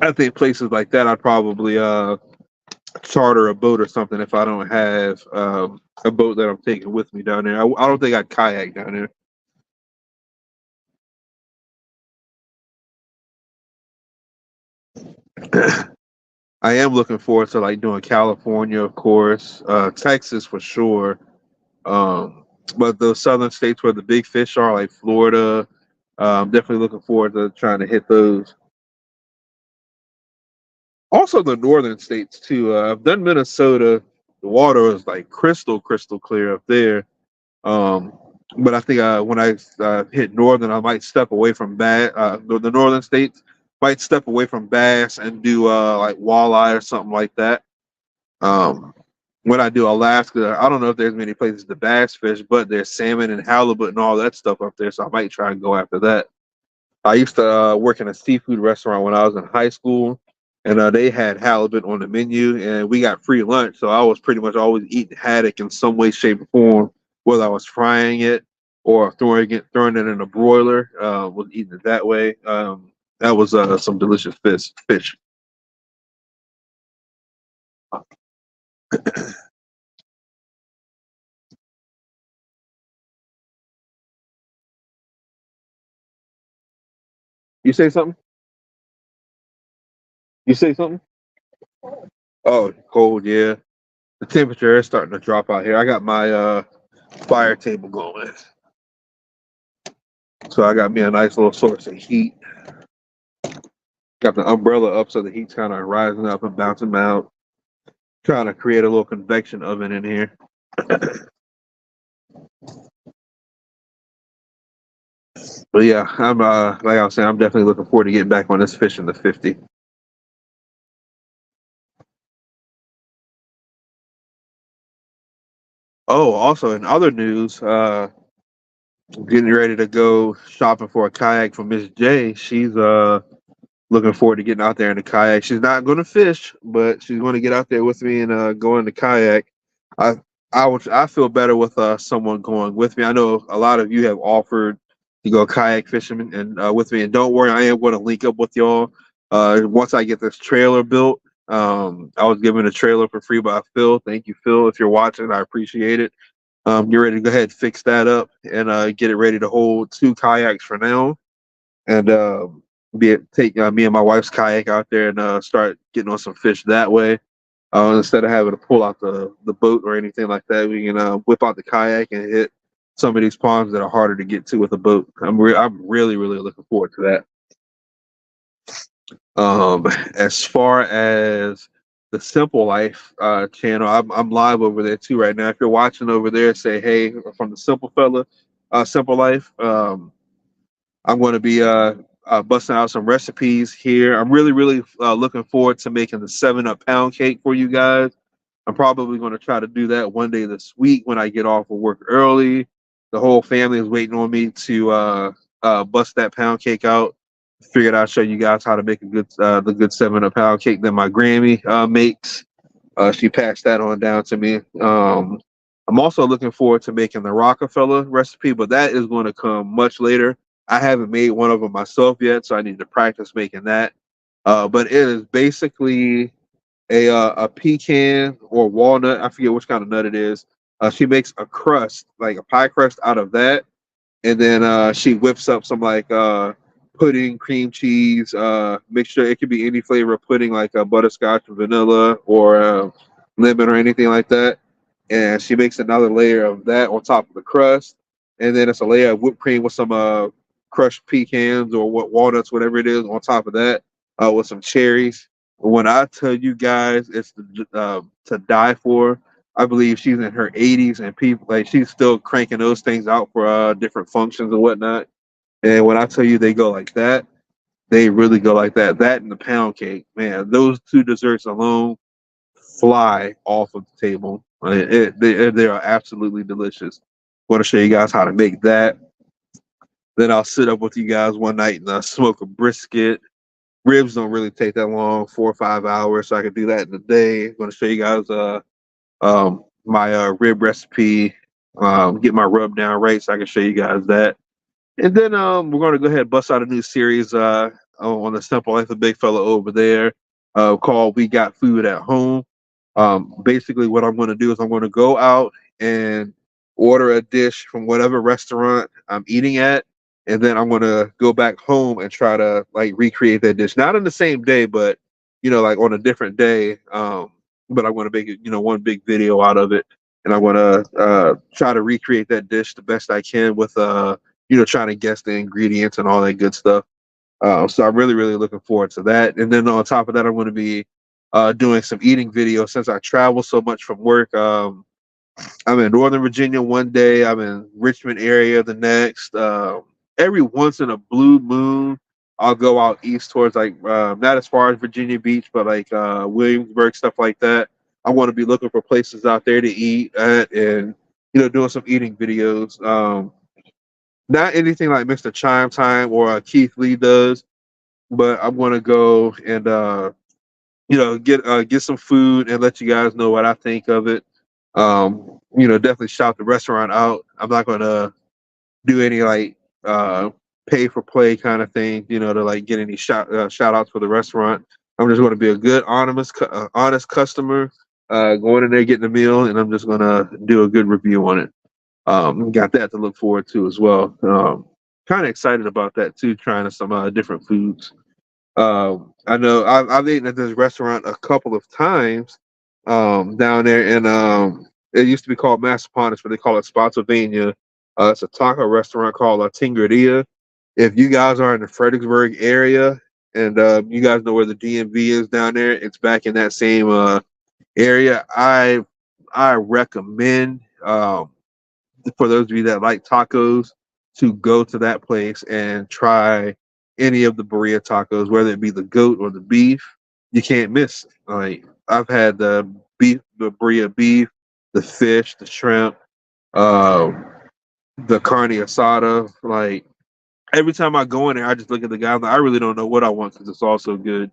Speaker 1: I think places like that, I'd probably charter a boat or something if I don't have a boat that I'm taking with me down there. I don't think I'd kayak down there. I am looking forward to like doing California, of course, Texas for sure. But those southern states where the big fish are, like Florida, I'm definitely looking forward to trying to hit those. Also, the northern states too. I've done Minnesota. The water is like crystal clear up there. Um, but I think when I hit northern, I might step away from bass. The northern states might step away from bass and do like walleye or something like that. Um, when I do Alaska, I don't know if there's many places to bass fish, but there's salmon and halibut and all that stuff up there, so I might try and go after that. I used to work in a seafood restaurant when I was in high school, and they had halibut on the menu, and we got free lunch. So I was pretty much always eating haddock in some way, shape, or form, whether I was frying it or throwing it in a broiler. Was eating it that way. That was some delicious fish. You say something? You say something? Oh, cold, yeah. The temperature is starting to drop out here. I got my fire table going. So I got me a nice little source of heat. Got the umbrella up so the heat's kind of rising up and bouncing out. Trying to create a little convection oven in here. But yeah, I'm like I was saying, I'm definitely looking forward to getting back on this fish in the 50. Oh, also in other news, getting ready to go shopping for a kayak for Miss J. She's looking forward to getting out there in the kayak. She's not going to fish, but she's going to get out there with me and go in the kayak. I I feel better with someone going with me. I know a lot of you have offered to go kayak fishing and with me, and don't worry, I am going to link up with y'all once I get this trailer built. I was given a trailer for free by Phil. Thank you, Phil. If you're watching, I appreciate it. Get ready to go ahead and fix that up and get it ready to hold 2 kayaks for now and take me and my wife's kayak out there and start getting on some fish that way. Instead of having to pull out the boat or anything like that, we can whip out the kayak and hit some of these ponds that are harder to get to with a boat. I'm really looking forward to that. As far as the Simple Life channel, I'm live over there too right now. If you're watching over there, say hey from the Simple Life. I'm going to be busting out some recipes here. I'm really looking forward to making the 7 Up pound cake for you guys. I'm probably going to try to do that one day this week when I get off of work early. The whole family is waiting on me to bust that pound cake out. Figured I'd show you guys how to make the good 7 Up pound cake that my Grammy makes. She passed that on down to me. I'm also looking forward to making the Rockefeller recipe, but that is going to come much later. I haven't made one of them myself yet, so I need to practice making that. But it is basically a pecan or walnut. I forget which kind of nut it is. She makes a crust, like a pie crust, out of that, and then she whips up some like pudding, cream cheese mixture. It could be any flavor of pudding, like butterscotch, vanilla, or lemon, or anything like that. And she makes another layer of that on top of the crust, and then it's a layer of whipped cream with some crushed pecans or what walnuts, whatever it is, on top of that, with some cherries. When I tell you guys, it's to die for. I believe she's in her 80s, and people like she's still cranking those things out for different functions and whatnot. And when I tell you they go like that, they really go like that. That and the pound cake, man, those two desserts alone fly off of the table. They are absolutely delicious. Want to show you guys how to make that. Then I'll sit up with you guys one night and smoke a brisket. Ribs don't really take that long, 4 or 5 hours, so I can do that in a day. I'm going to show you guys my rib recipe, get my rub down right so I can show you guys that. And then we're going to go ahead and bust out a new series on the Simple Life of Big Fella over there called We Got Food at Home. Basically, what I'm going to do is I'm going to go out and order a dish from whatever restaurant I'm eating at, and then I'm going to go back home and try to like recreate that dish. Not in the same day, but like on a different day. But I'm going to make it, one big video out of it, and I'm going to try to recreate that dish the best I can with trying to guess the ingredients and all that good stuff. So I'm really, really looking forward to that. And then on top of that, I'm going to be doing some eating videos since I travel so much from work. I'm in Northern Virginia one day. I'm in Richmond area the next. Every once in a blue moon, I'll go out east towards like not as far as Virginia Beach, but like Williamsburg, stuff like that. I want to be looking for places out there to eat at and doing some eating videos. Not anything like Mr. Chime Time or Keith Lee does, but I'm gonna go and get some food and let you guys know what I think of it. Definitely shout the restaurant out. I'm not gonna do any like pay for play kind of thing, to like get any shout outs for the restaurant. I'm just going to be a good, honest customer, going in there getting a meal, and I'm just going to do a good review on it. Got that to look forward to as well. Kind of excited about that too, trying some different foods. I know I've eaten at this restaurant a couple of times down there, and it used to be called Massaponax, but they call it Spotsylvania. It's a taco restaurant called La Tingreria. If you guys are in the Fredericksburg area and you guys know where the DMV is down there, it's back in that same area. I recommend for those of you that like tacos to go to that place and try any of the burrito tacos, whether it be the goat or the beef. You can't miss. Like I've had the beef, the burrito beef, the fish, the shrimp, uh, the carne asada. Like every time I go in there, I just look at the guy. I'm like, I really don't know what I want because it's all so good.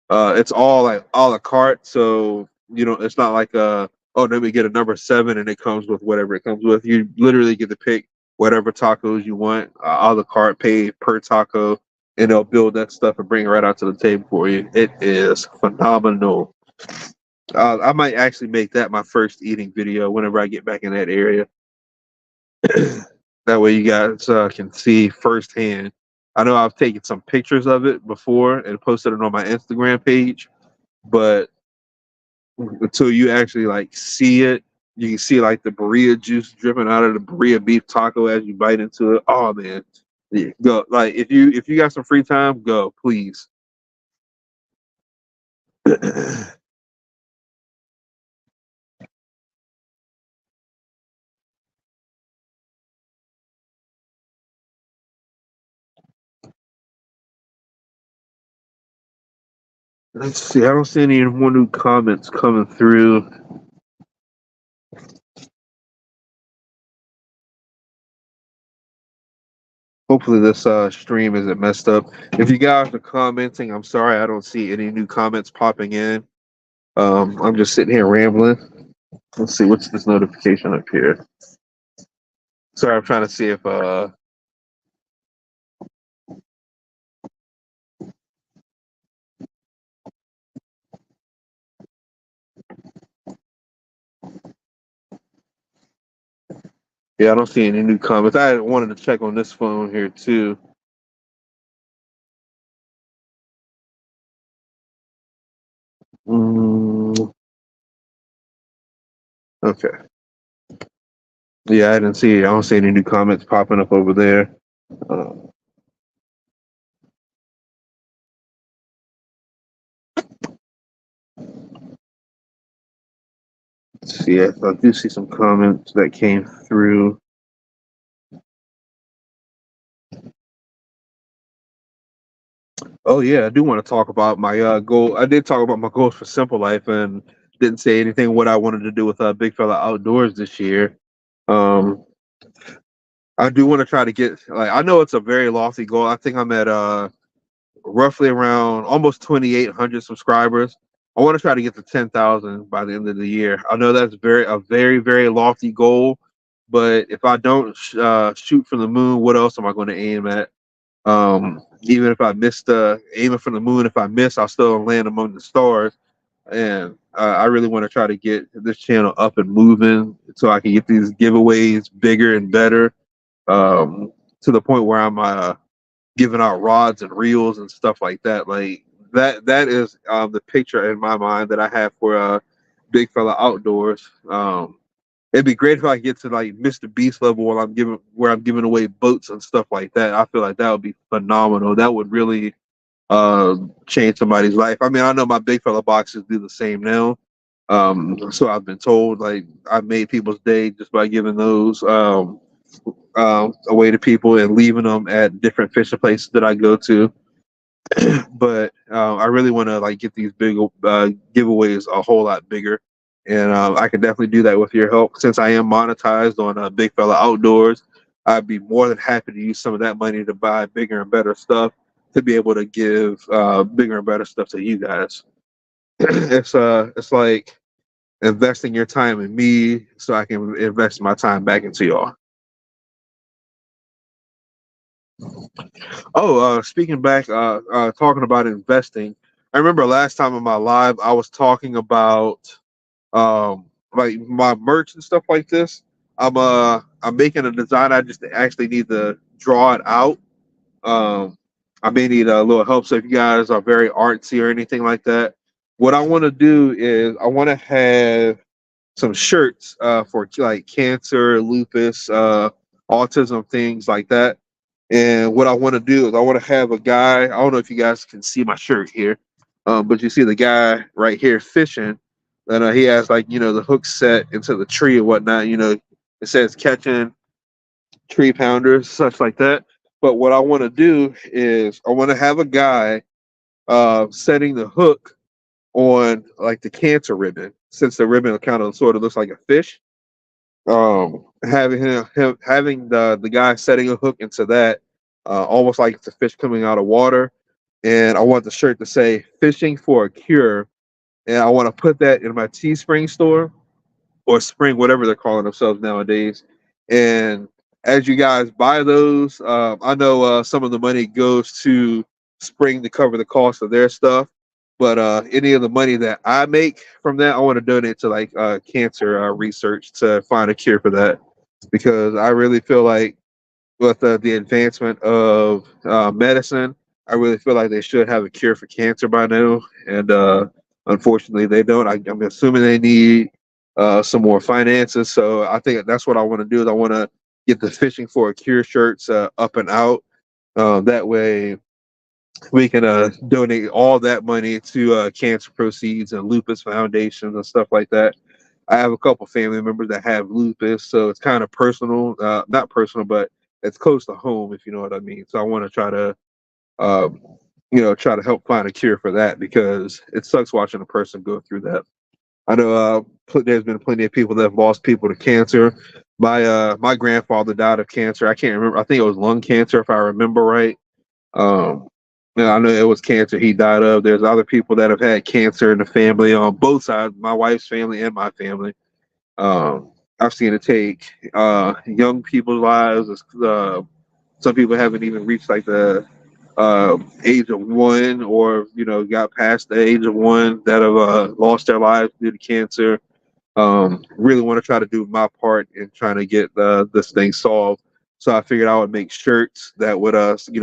Speaker 1: It's all like a la carte, so it's not like oh, let me get a number seven and it comes with whatever it comes with. You literally get to pick whatever tacos you want, a la carte, pay per taco, and they'll build that stuff and bring it right out to the table for you. It is phenomenal. I might actually make that my first eating video whenever I get back in that area. That way you guys can see firsthand. I know I've taken some pictures of it before and posted it on my Instagram page, but until you actually like see it, you can see like the burrito juice dripping out of the burrito beef taco as you bite into it. Oh man, yeah, go! Like if you got some free time, go please. Let's see. I don't see any more new comments coming through. Hopefully this stream isn't messed up. If you guys are commenting, I'm sorry I don't see any new comments popping in. I'm just sitting here rambling. Let's see what's this notification up here. Sorry, I'm trying to see if yeah, I don't see any new comments. I wanted to check on this phone here too. Okay. Yeah, I didn't see. I don't see any new comments popping up over there. Uh, let's see. I do see some comments that came through. Oh yeah, I do want to talk about my goal. I did talk about my goals for Simple Life and didn't say anything what I wanted to do with Big Fella Outdoors this year. Um, I do want to try to get like I know it's a very lofty goal. I think I'm at roughly around almost 2,800 subscribers. I want to try to get to 10,000 by the end of the year. I know that's very lofty goal, but if I don't shoot for the moon, what else am I going to aim at? Even if I miss the aiming for the moon, if I miss, I'll still land among the stars. And I really want to try to get this channel up and moving so I can get these giveaways bigger and better, to the point where I'm giving out rods and reels and stuff like that. Like that is the picture in my mind that I have for Bigfella Outdoors. It'd be great if I get to like Mr. Beast level where I'm giving away boats and stuff like that. I feel like that would be phenomenal. That would really change somebody's life. I mean, I know my Bigfella boxes do the same now. So I've been told, like I've made people's day just by giving those away to people and leaving them at different fishing places that I go to. But I really want to like get these big giveaways a whole lot bigger, and I can definitely do that with your help. Since I am monetized on Bigfella Outdoors, I'd be more than happy to use some of that money to buy bigger and better stuff to be able to give bigger and better stuff to you guys. It's like investing your time in me so I can invest my time back into y'all. Oh, speaking back, talking about investing, I remember last time in my live, I was talking about like my merch and stuff like this. I'm making a design. I just actually need to draw it out. Um, I may need a little help. So if you guys are very artsy or anything like that, what I want to do is I want to have some shirts for like cancer, lupus, autism, things like that. And what I want to do is I want to have a guy. I don't know if you guys can see my shirt here, but you see the guy right here fishing, and he has like the hook set into the tree and whatnot. It says catching tree pounders, such like that. But what I want to do is I want to have a guy setting the hook on like the cancer ribbon, since the ribbon kind of sort of looks like a fish. Having him having the guy setting a hook into that, almost like it's a fish coming out of water. And I want the shirt to say "Fishing for a Cure," and I want to put that in my Teespring store or Spring, whatever they're calling themselves nowadays. And as you guys buy those, I know some of the money goes to Spring to cover the cost of their stuff, but any of the money that I make from that, I want to donate to like cancer research to find a cure for that, because I really feel like with the advancement of medicine, I really feel like they should have a cure for cancer by now, and unfortunately, they don't. I'm assuming they need some more finances, so I think that's what I want to do. Is I want to get the Fishing for a Cure shirts up and out. That way, we can donate all that money to cancer proceeds and lupus foundations and stuff like that. I have a couple family members that have lupus, so it's kind of personal, not personal, but it's close to home, if you know what I mean. So I want to try to, um, try to help find a cure for that, because it sucks watching a person go through that. I know there's been plenty of people that have lost people to cancer. My grandfather died of cancer. I can't remember. I think it was lung cancer, if I remember right. Um, and I know it was cancer he died of. There's other people that have had cancer in the family on both sides, my wife's family and my family. I've seen it take young people's lives. Some people haven't even reached like the age of one, or got past the age of one, that have lost their lives due to cancer. Really want to try to do my part in trying to get this thing solved. So I figured I would make shirts that would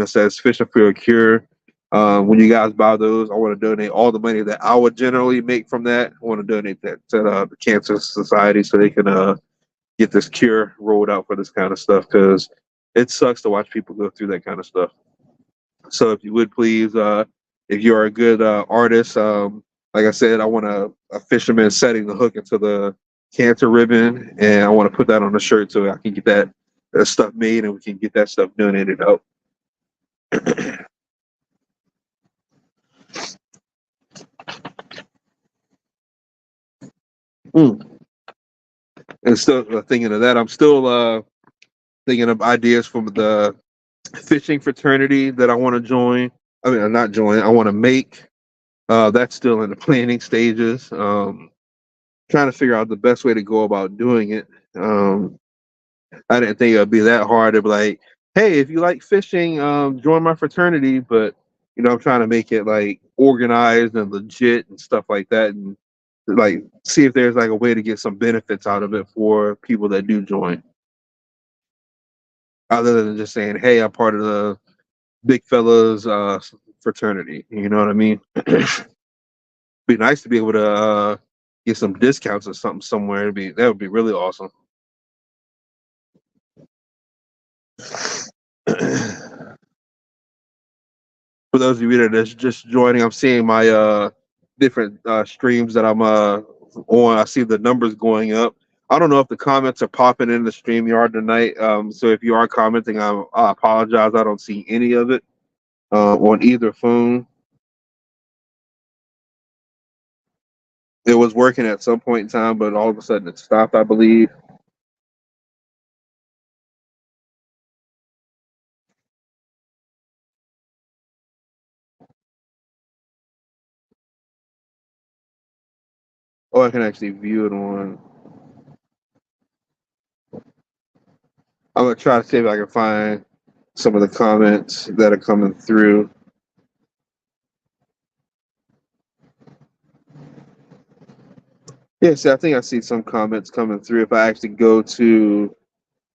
Speaker 1: says "Fishing for a Cure." When you guys buy those, I want to donate all the money that I would generally make from that. I want to donate that to the Cancer Society so they can get this cure rolled out for this kind of stuff, because it sucks to watch people go through that kind of stuff. So if you would please, if you're a good artist, like I said, I want a fisherman setting the hook into the cancer ribbon, and I want to put that on the shirt so I can get that stuff made and we can get that stuff donated out. Mm. And still thinking of that, I'm still thinking of ideas from the fishing fraternity that I want to join. I mean, not join. I want to make. That's still in the planning stages. Trying to figure out the best way to go about doing it. Um, I didn't think it would be that hard to be like, hey, if you like fishing, join my fraternity. But I'm trying to make it like organized and legit and stuff like that, and like see if there's like a way to get some benefits out of it for people that do join, other than just saying, hey, I'm part of the big fellas fraternity. You know what I mean? Be nice to be able to get some discounts or something somewhere. That would be really awesome. For those of you that are just joining, I'm seeing my different streams that I'm on. I see the numbers going up. I don't know if the comments are popping in the StreamYard tonight. So if you are commenting, I apologize. I don't see any of it on either phone. It was working at some point in time, but all of a sudden it stopped, I believe. Oh, I can actually view it on. I'm gonna try to see if I can find some of the comments that are coming through. Yeah, see, I think I see some comments coming through. If I actually go to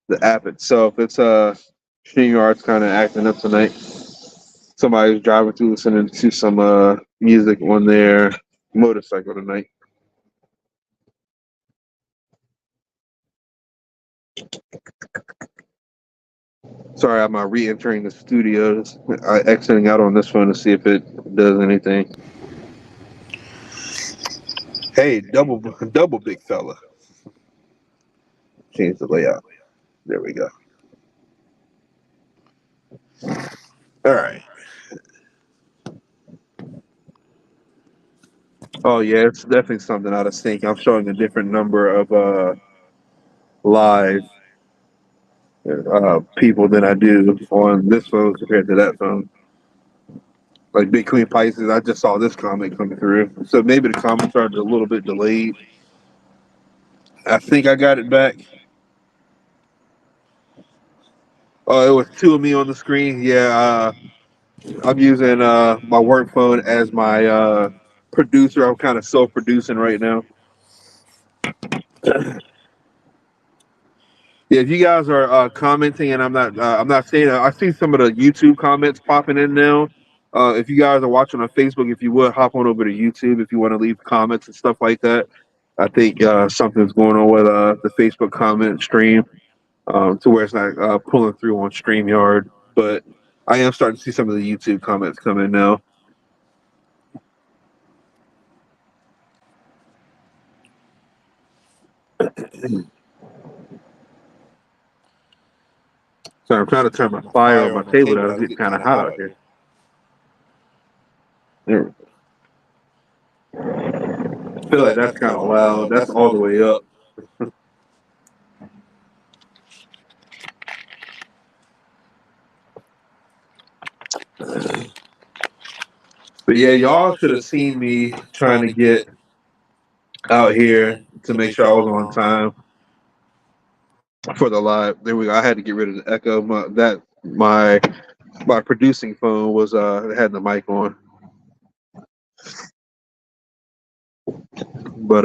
Speaker 1: the app itself, it's StreamYard's kind of acting up tonight. Somebody's driving through listening to some music on their motorcycle tonight. Sorry, I'm re-entering the studio. I exiting out on this phone to see if it does anything. Hey, double big fella. Change the layout. There we go. All right. Oh yeah, it's definitely something out of sync. I'm showing a different number of live people than I do on this phone compared to that phone. Like Big Queen Pisces, I just saw this comment coming through. So maybe the comments are a little bit delayed. I think I got it back. Oh, it was two of me on the screen. Yeah, I'm using my work phone as my producer. I'm kind of self-producing right now. Yeah, if you guys are commenting, and I'm not saying I see some of the YouTube comments popping in now. If you guys are watching on Facebook, if you would hop on over to YouTube if you want to leave comments and stuff like that. I think something's going on with the Facebook comment stream to where it's not pulling through on StreamYard. But I am starting to see some of the YouTube comments come in now. So I'm trying to turn my fire on my table down. It's getting kind of hot out here. There. I feel like that's kind of loud. That's all the way up. But yeah, y'all should have seen me trying to get out here to make sure I was on time for the live. There we go. I had to get rid of the echo. My producing phone was had the mic on. But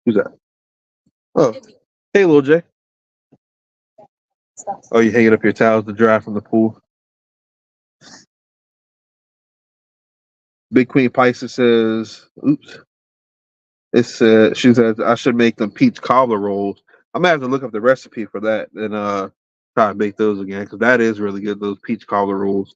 Speaker 1: who's that? Oh, hey, little Jay. Oh, you hanging up your towels to dry from the pool? Big Queen Pisces says, "Oops." She says I should make them peach cobbler rolls. I'm gonna have to look up the recipe for that and try to make those again because that is really good. Those peach cobbler rolls.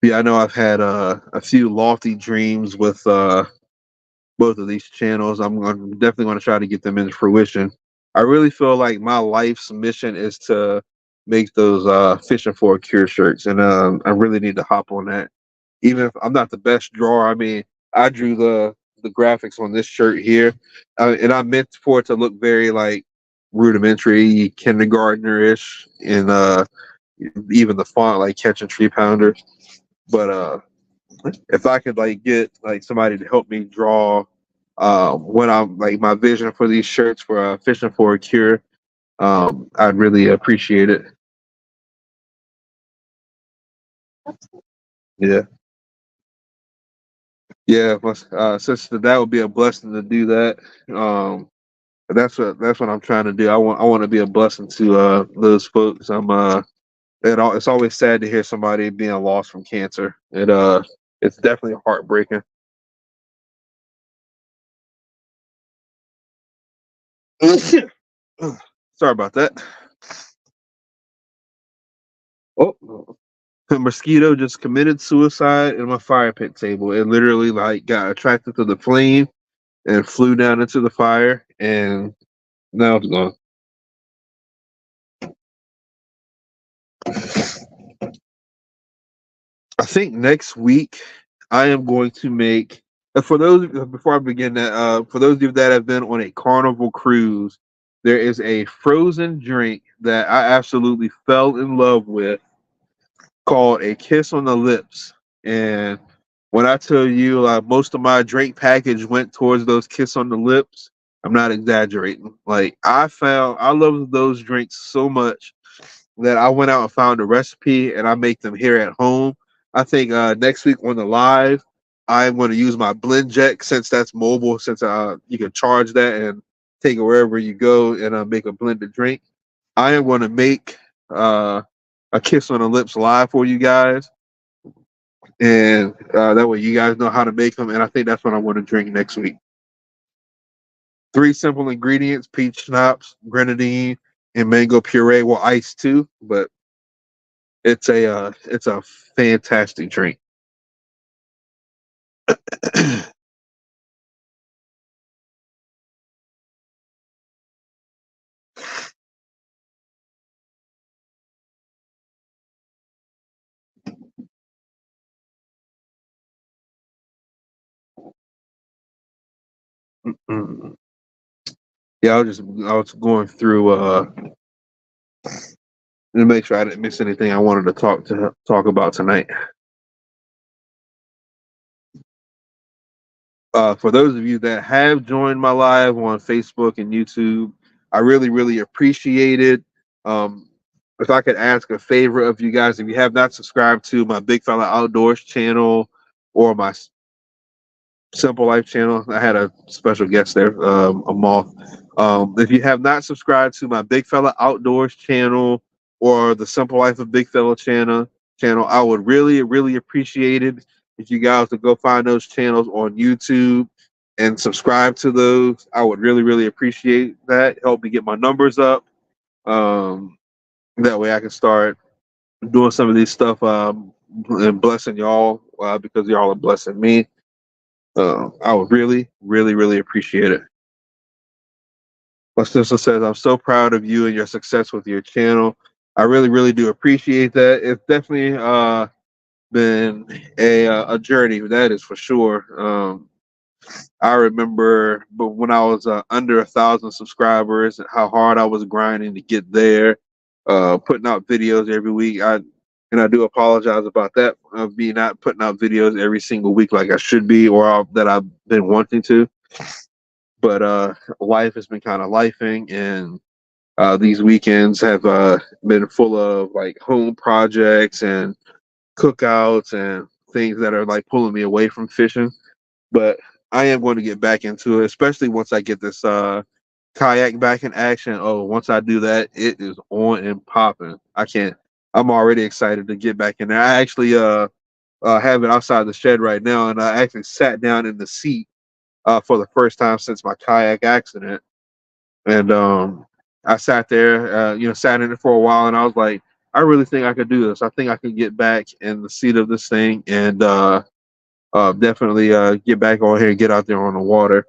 Speaker 1: Yeah, I know I've had a few lofty dreams with both of these channels. I'm definitely going to try to get them into fruition. I really feel like my life's mission is to make those fishing for a cure shirts, and I really need to hop on that. Even if I'm not the best drawer, I mean, I drew the graphics on this shirt here, and I meant for it to look very like rudimentary kindergartner-ish in even the font, like Catching Tree Pounder. But if I could like get like somebody to help me draw when I'm like my vision for these shirts for Fishing for a Cure, I'd really appreciate it. Yeah. Yeah, since that would be a blessing to do that. Um, that's what I'm trying to do. I want to be a blessing to those folks. It's always sad to hear somebody being lost from cancer. It's definitely heartbreaking. Sorry about that. Oh, a mosquito just committed suicide in my fire pit table. It literally like got attracted to the flame and flew down into the fire, and now it's gone. I think next week I am going to make for those before I begin that for those of you that have been on a carnival cruise, there is a frozen drink that I absolutely fell in love with called a kiss on the lips. And when I tell you most of my drink package went towards those kiss on the lips, I'm not exaggerating. Like I love those drinks so much that I went out and found a recipe and I make them here at home. I think next week on the live, I'm going to use my blend jet since that's mobile, since you can charge that and take it wherever you go and make a blended drink. I am going to make uh, a kiss on the lips live for you guys, and that way you guys know how to make them. And I think that's what I want to drink next week. Three simple ingredients: peach schnapps, grenadine, and mango puree. Well, ice too, but it's a fantastic drink. Mm. Yeah, I was going through to make sure I didn't miss anything I wanted to talk about tonight. For those of you that have joined my live on Facebook and YouTube, I really, really appreciate it. Um, if I could ask a favor of you guys, if you have not subscribed to my Big Fella Outdoors channel or my Simple Life channel. I had a special guest there, a moth. If you have not subscribed to my Big Fella Outdoors channel or the Simple Life of Big Fella channel, I would really, really appreciate it if you guys would go find those channels on YouTube and subscribe to those. I would really, really appreciate that. Help me get my numbers up. Um, that way I can start doing some of these stuff and blessing y'all because y'all are blessing me. I would really, really, really appreciate it. My sister says, I'm so proud of you and your success with your channel. I really, really do appreciate that. It's definitely been a journey, that is for sure. I remember but when I was under 1,000 subscribers and how hard I was grinding to get there, putting out videos every week. I do apologize about that, of me not putting out videos every single week like I should be, or that I've been wanting to. But life has been kind of lifing, and these weekends have been full of like home projects and cookouts and things that are like pulling me away from fishing. But I am going to get back into it, especially once I get this kayak back in action. Oh, once I do that, it is on and popping. I can't. I'm already excited to get back in there. I actually have it outside the shed right now, and I actually sat down in the seat for the first time since my kayak accident. And I sat there, sat in it for a while, and I was like, I really think I could do this. I think I could get back in the seat of this thing and definitely get back on here and get out there on the water.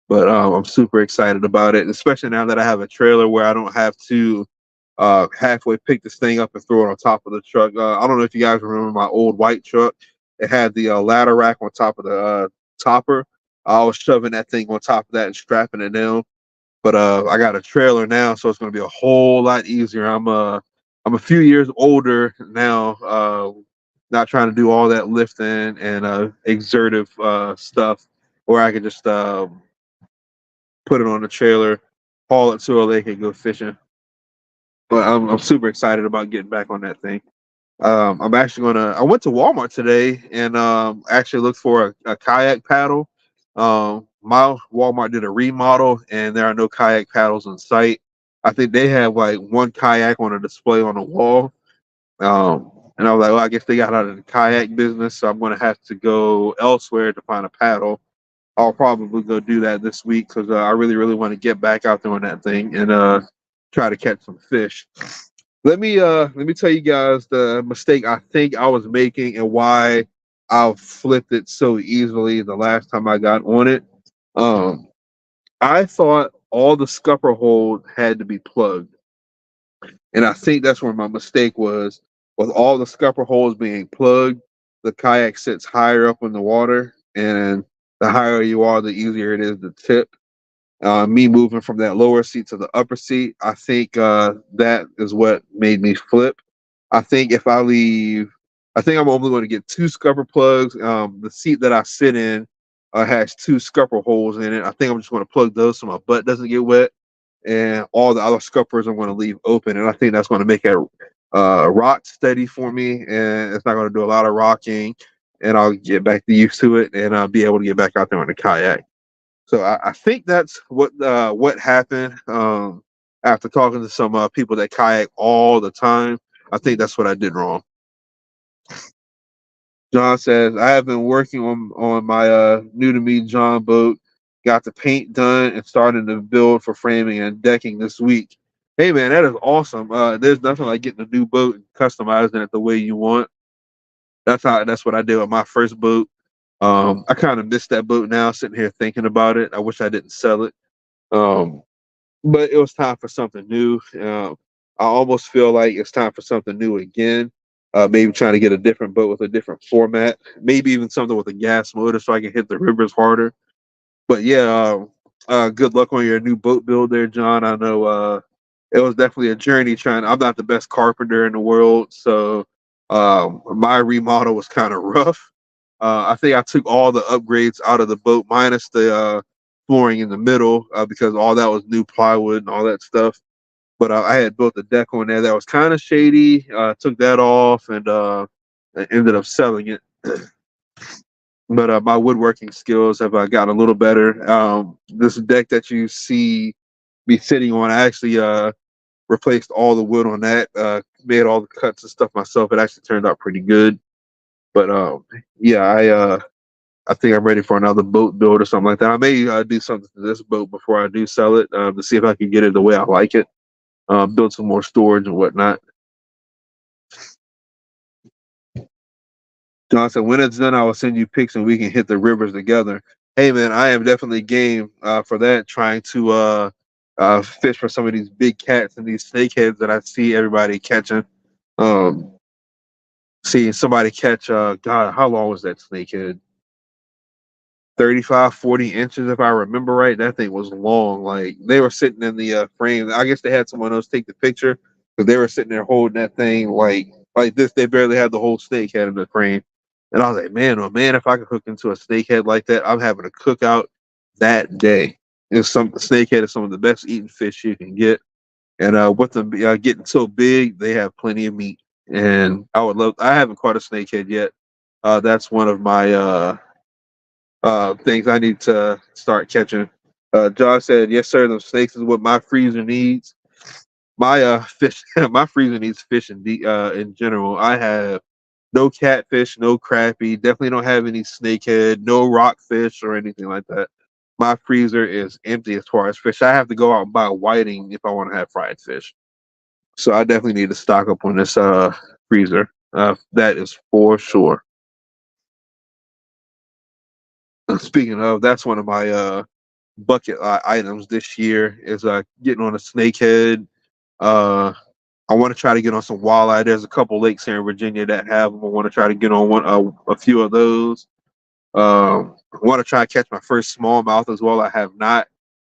Speaker 1: But I'm super excited about it, especially now that I have a trailer where I don't have to halfway pick this thing up and throw it on top of the truck. I don't know if you guys remember my old white truck. It had the ladder rack on top of the topper. I was shoving that thing on top of that and strapping it down. But I got a trailer now, so it's gonna be a whole lot easier. I'm a few years older now, not trying to do all that lifting and exertive stuff, where I can just put it on the trailer, haul it to a lake, and go fishing. But I'm super excited about getting back on that thing. I'm actually gonna. I went to Walmart today and actually looked for a kayak paddle. My Walmart did a remodel, and there are no kayak paddles in sight. I think they have like one kayak on a display on the wall. And I was like, well, I guess they got out of the kayak business, so I'm gonna have to go elsewhere to find a paddle. I'll probably go do that this week because I really, really want to get back out there on that thing and try to catch some fish. Let me tell you guys the mistake I think I was making and why I flipped it so easily the last time I got on it. Um, I thought all the scupper holes had to be plugged, and I think that's where my mistake was. With all the scupper holes being plugged, the kayak sits higher up in the water, and the higher you are, the easier it is to tip. Me moving from that lower seat to the upper seat, I think that is what made me flip. I think if I leave, I think I'm only going to get two scupper plugs. The seat that I sit in has two scupper holes in it. I think I'm just going to plug those so my butt doesn't get wet, and all the other scuppers I'm going to leave open. And I think that's going to make it rock steady for me, and it's not going to do a lot of rocking. And I'll get back to used to it, and I'll be able to get back out there on the kayak. So I think that's what happened. After talking to some people that kayak all the time, I think that's what I did wrong. John says I have been working on my new to me John boat. Got the paint done and starting to build for framing and decking this week. Hey man, that is awesome. There's nothing like getting a new boat and customizing it the way you want. That's what I did with my first boat. I kind of miss that boat now, sitting here thinking about it. I wish I didn't sell it. Um, but it was time for something new. I almost feel like it's time for something new again. Maybe trying to get a different boat with a different format. Maybe even something with a gas motor so I can hit the rivers harder. But yeah, good luck on your new boat build there, John. I know it was definitely a journey trying. I'm not the best carpenter in the world, so my remodel was kind of rough. I think I took all the upgrades out of the boat, minus the flooring in the middle, because all that was new plywood and all that stuff. But I had built a deck on there that was kind of shady. Took that off and I ended up selling it. But my woodworking skills have got a little better. This deck that you see me sitting on, I actually replaced all the wood on that, made all the cuts and stuff myself. It actually turned out pretty good. But yeah, I think I'm ready for another boat build or something like that. I may do something to this boat before I do sell it to see if I can get it the way I like it. Build some more storage and whatnot. John said, when it's done, I will send you pics and we can hit the rivers together. Hey, man, I am definitely game for that, trying to fish for some of these big cats and these snakeheads that I see everybody catching. Um, Seeing somebody catch, God, how long was that snakehead? 35, 40 inches, if I remember right. That thing was long. Like, they were sitting in the frame. I guess they had someone else take the picture because they were sitting there holding that thing like this. They barely had the whole snake head in the frame. And I was like, man, oh man, if I could hook into a snake head like that, I'm having a cookout that day. Snakehead is some of the best eating fish you can get. And with them getting so big, they have plenty of meat. And I haven't caught a snakehead yet. That's one of my things I need to start catching. Josh said, "Yes, sir. The snakes is what my freezer needs. My fish, my freezer needs fish in general. I have no catfish, no crappie. Definitely don't have any snakehead, no rockfish or anything like that. My freezer is empty as far as fish. I have to go out and buy whiting if I want to have fried fish. So I definitely need to stock up on this freezer. That is for sure. Speaking of, that's one of my bucket items this year is getting on a snakehead. Uh, I want to try to get on some walleye. There's a couple lakes here in Virginia that have them. I want to try to get on a few of those. I want to try to catch my first smallmouth as well. I have not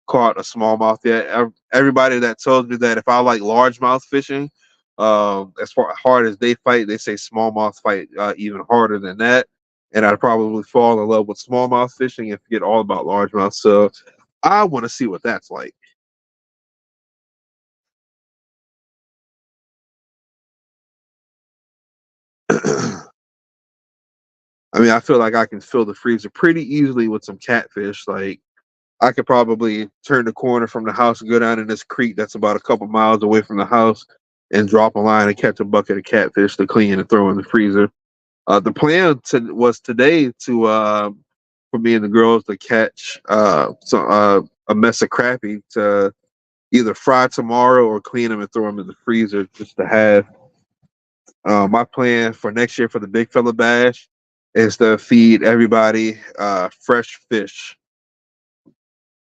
Speaker 1: caught a smallmouth yet. Everybody that tells me that if I like largemouth fishing, as far hard as they fight, they say smallmouth fight even harder than that. And I'd probably fall in love with smallmouth fishing and forget all about largemouth. So I want to see what that's like. I mean, I feel like I can fill the freezer pretty easily with some catfish. Like I could probably turn the corner from the house and go down in this creek that's about a couple miles away from the house and drop a line and catch a bucket of catfish to clean and throw in the freezer. The plan was today to for me and the girls to catch a mess of crappie to either fry tomorrow or clean them and throw them in the freezer just to have. My plan for next year for the Big Fella Bash is to feed everybody fresh fish,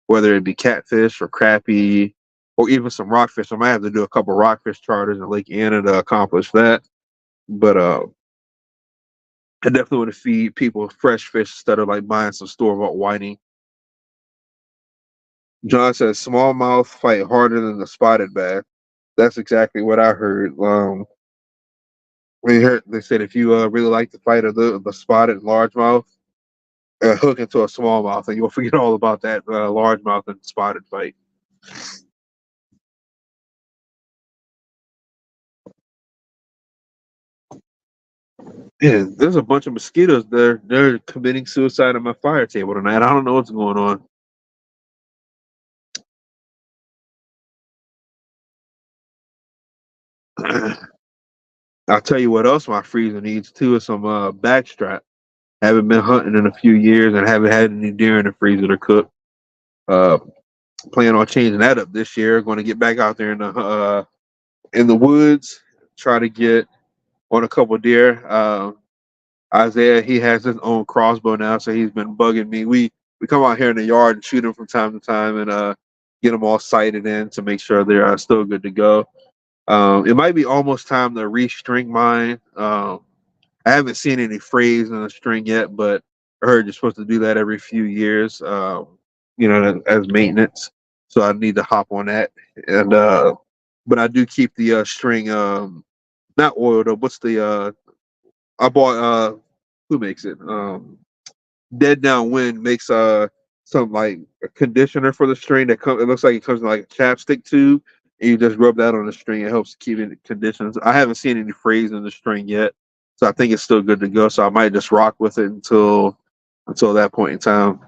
Speaker 1: whether it be catfish or crappie or even some rockfish. I might have to do a couple rockfish charters in Lake Anna to accomplish that. But I definitely want to feed people fresh fish instead of like buying some store-bought whiting. John says smallmouth fight harder than the spotted bass. That's exactly what I heard. They said if you really like the fight of the spotted largemouth, hook into a smallmouth, and you'll forget all about that largemouth and spotted fight. Yeah, there's a bunch of mosquitoes. They're committing suicide on my fire table tonight. I don't know what's going on. I'll tell you what else my freezer needs too is some backstrap. Haven't been hunting in a few years and haven't had any deer in the freezer to cook. Uh, Plan on changing that up this year. Going to get back out there in the woods, try to get on a couple deer. Isaiah, he has his own crossbow now, so he's been bugging me. We come out here in the yard and shoot them from time to time and get them all sighted in to make sure they're still good to go. It might be almost time to restring mine. I haven't seen any frays in the string yet, but I heard you're supposed to do that every few years, as maintenance. So I need to hop on that. And but I do keep the string not oiled up. What's the I bought who makes it? Dead Downwind makes some like a conditioner for the string that comes. It looks like it comes in like a chapstick tube, and you just rub that on the string. It helps keep it in conditions. I haven't seen any frays in the string yet, so I think it's still good to go. So I might just rock with it until that point in time.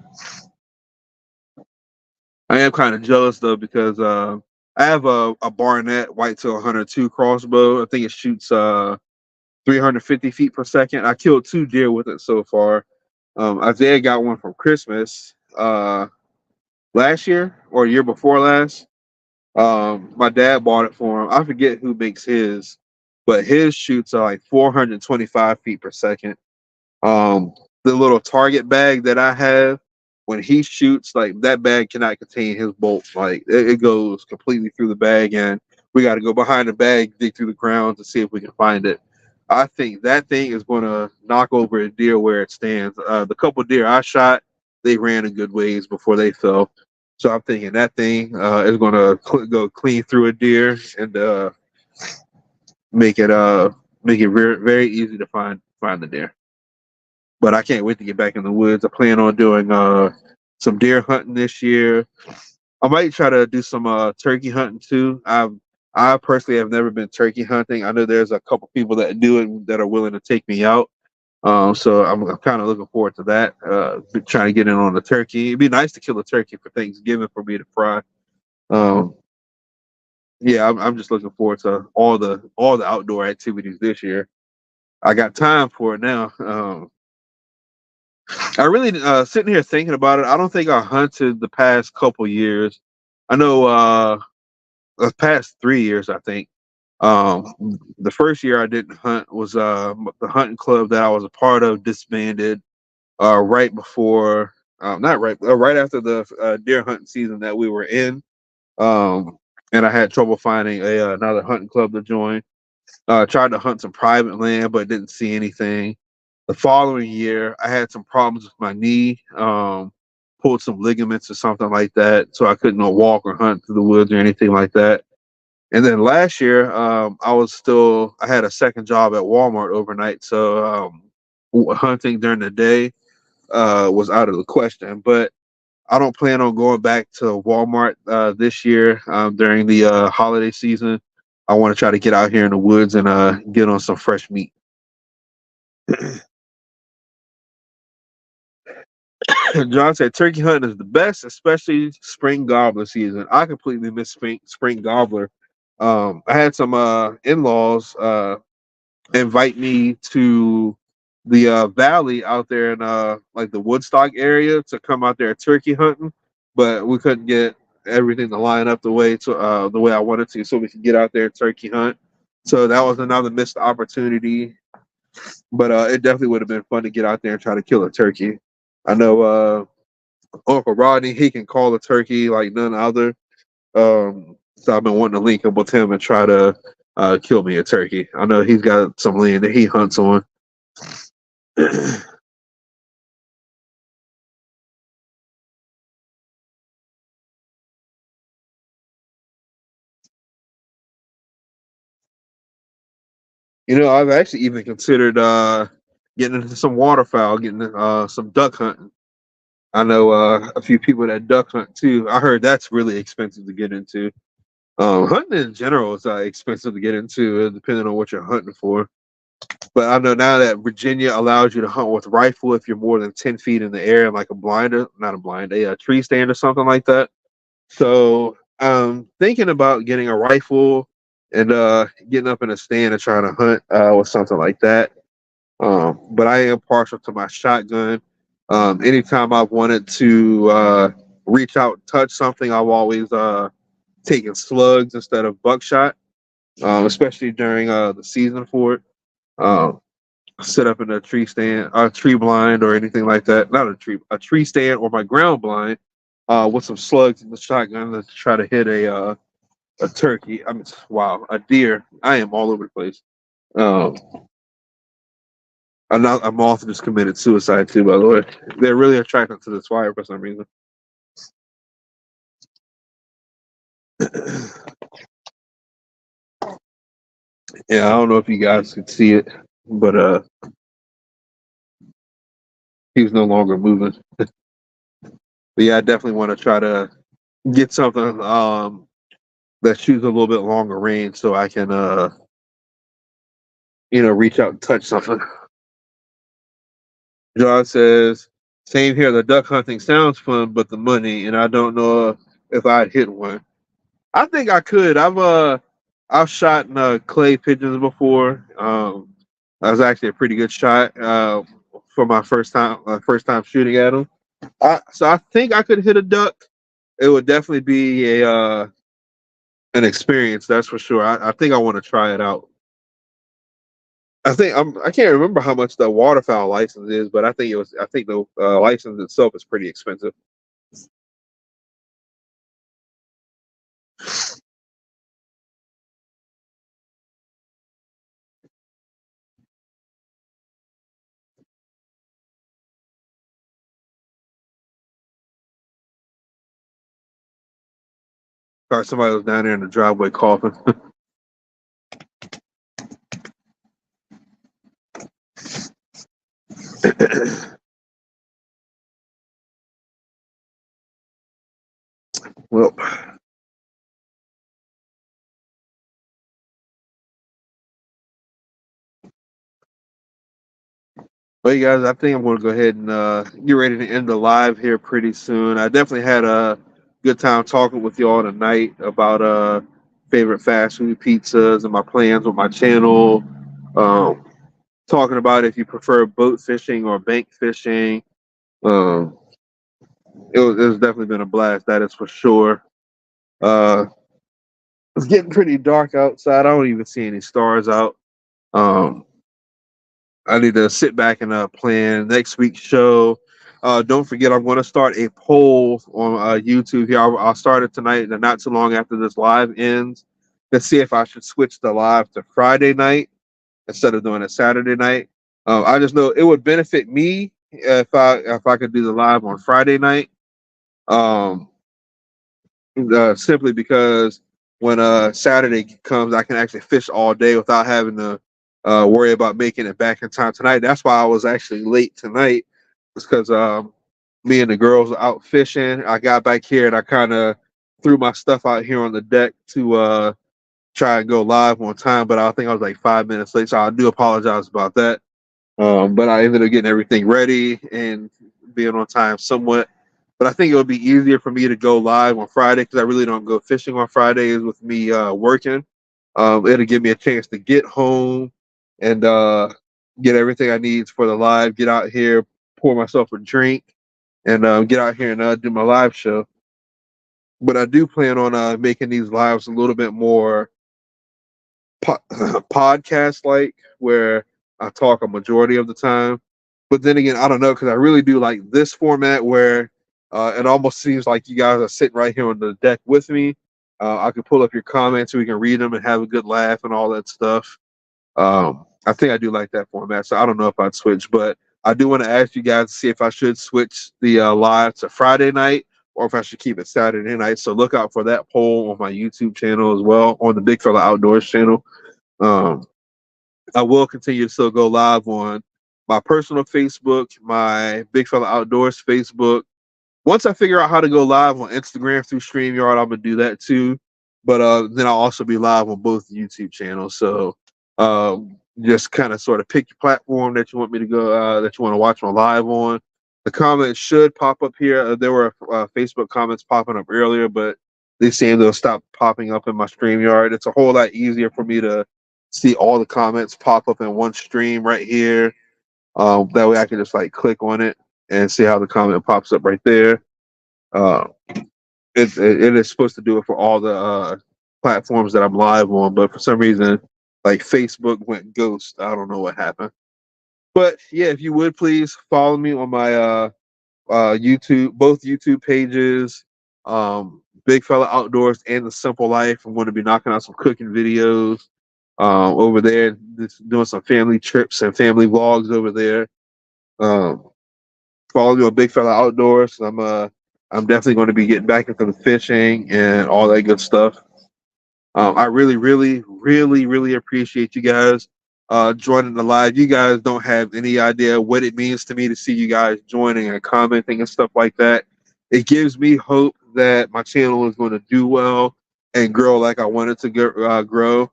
Speaker 1: I am kind of jealous though because I have a Barnett Whitetail Hunter 2 crossbow. I think it shoots 350 feet per second. I killed 2 deer with it so far. Isaiah got one from Christmas last year or year before last. My dad bought it for him. I forget who makes his, but his shoots are like 425 feet per second. Um, the little target bag that I have, when he shoots, like that bag cannot contain his bolt. Like it goes completely through the bag, and we got to go behind the bag, dig through the ground to see if we can find it. I think that thing is going to knock over a deer where it stands. The couple deer I shot, they ran a good ways before they fell. So I'm thinking that thing is going to go clean through a deer and make it make it very very easy to find the deer. But I can't wait to get back in the woods. I plan on doing some deer hunting this year. I might try to do some turkey hunting too. I personally have never been turkey hunting. I know there's a couple people that do it that are willing to take me out. So I'm kind of looking forward to that. Trying to get in on the turkey. It'd be nice to kill a turkey for Thanksgiving for me to fry. Um, yeah, I'm just looking forward to all the outdoor activities this year. I got time for it now. I really sitting here thinking about it. I don't think I hunted the past couple years. I know the past 3 years. I think the first year I didn't hunt was the hunting club that I was a part of disbanded right before, not right, right after the deer hunting season that we were in. Um, and I had trouble finding another hunting club to join. Tried to hunt some private land, but didn't see anything. The following year, I had some problems with my knee. pulled some ligaments or something like that, so I couldn't walk or hunt through the woods or anything like that. And then last year, I had a second job at Walmart overnight, so hunting during the day was out of the question. But I don't plan on going back to Walmart this year during the holiday season. I want to try to get out here in the woods and get on some fresh meat. John said turkey hunting is the best, especially spring gobbler season. I completely miss spring gobbler. I had some in-laws invite me to the valley out there in like the Woodstock area to come out there turkey hunting, but we couldn't get everything to line up the way I wanted to, so we could get out there and turkey hunt. So that was another missed opportunity, but it definitely would have been fun to get out there and try to kill a turkey. I know Uncle Rodney, he can call a turkey like none other. So I've been wanting to link up with him and try to kill me a turkey. I know he's got some land that he hunts on. I've actually even considered getting into some waterfowl, getting some duck hunting. I know a few people that duck hunt too. I heard that's really expensive to get into. Hunting in general is expensive to get into, depending on what you're hunting for. But I know now that Virginia allows you to hunt with rifle if you're more than 10 feet in the air, like a tree stand or something like that. So I'm thinking about getting a rifle and getting up in a stand and trying to hunt with something like that. But I am partial to my shotgun. Anytime I've wanted to reach out, touch something, I've always taken slugs instead of buckshot, especially during the season for it. Um, Sit up in a tree blind or anything like that. Not a tree stand or my ground blind with some slugs in the shotgun to try to hit a turkey. I mean, wow, a deer. I am all over the place. Um, a moth just committed suicide too, by the way. They're really attracted to this fire for some reason. Yeah, I don't know if you guys could see it, but he's no longer moving. But yeah, I definitely want to try to get something that shoots a little bit longer range so I can reach out and touch something. John says, same here, the duck hunting sounds fun, but the money, and I don't know if I'd hit one. I think I could. I've shot in clay pigeons before. That was actually a pretty good shot for my first time shooting at them. So I think I could hit a duck. It would definitely be a an experience, that's for sure. I think I want to try it out. I can't remember how much the waterfowl license is, but I think the license itself is pretty expensive. Or somebody was down there in the driveway coughing. Well, you guys, I think I'm going to go ahead and get ready to end the live here pretty soon. I definitely had a good time talking with y'all tonight about favorite fast food pizzas and my plans with my channel. Um, Talking about if you prefer boat fishing or bank fishing. Um, it's definitely been a blast, that is for sure. Uh, it's getting pretty dark outside. I don't even see any stars out. Um, I need to sit back and plan next week's show. Don't forget, I'm going to start a poll on YouTube here. I'll start it tonight and not too long after this live ends. Let's see if I should switch the live to Friday night instead of doing it Saturday night. I just know it would benefit me if I could do the live on Friday night. Um, Simply because when Saturday comes, I can actually fish all day without having to worry about making it back in time tonight. That's why I was actually late tonight, was because me and the girls were out fishing. I got back here and I kind of threw my stuff out here on the deck to try and go live on time, but I think I was like 5 minutes late, so I do apologize about that. But I ended up getting everything ready and being on time somewhat. But I think it'll be easier for me to go live on Friday because I really don't go fishing on Fridays with me working. It'll give me a chance to get home and get everything I need for the live, get out here, pour myself a drink, and get out here and do my live show. But I do plan on making these lives a little bit more podcast like, where I talk a majority of the time. But then again, I don't know because I really do like this format where it almost seems like you guys are sitting right here on the deck with me. I can pull up your comments so we can read them and have a good laugh and all that stuff. I think I do like that format, so I don't know if I'd switch, but I do want to ask you guys to see if I should switch the live to Friday night or if I should keep it Saturday night. So look out for that poll on my YouTube channel as well, on the Bigfella Outdoors channel. Um, I will continue to still go live on my personal Facebook, my Bigfella Outdoors Facebook. Once I figure out how to go live on Instagram through StreamYard, I'm gonna do that too. But then I'll also be live on both YouTube channels. So just kind of sort of pick your platform that you want me to go, that you want to watch my live on. The comments should pop up here. There were Facebook comments popping up earlier, but they seem to have stopped popping up in my StreamYard. It's a whole lot easier for me to see all the comments pop up in one stream right here. That way I can just like click on it and see how the comment pops up right there. Uh, it is supposed to do it for all the platforms that I'm live on, but for some reason, like Facebook went ghost. I don't know what happened. But yeah, if you would please follow me on my YouTube, both YouTube pages, Big Fella Outdoors and The Simple Life. I'm going to be knocking out some cooking videos over there, just doing some family trips and family vlogs over there. Um, Follow me on Big Fella Outdoors. I'm definitely going to be getting back into the fishing and all that good stuff. I really, really, really, really appreciate you guys joining the live. You guys don't have any idea what it means to me to see you guys joining and commenting and stuff like that. It gives me hope that my channel is going to do well and grow like I want it to grow.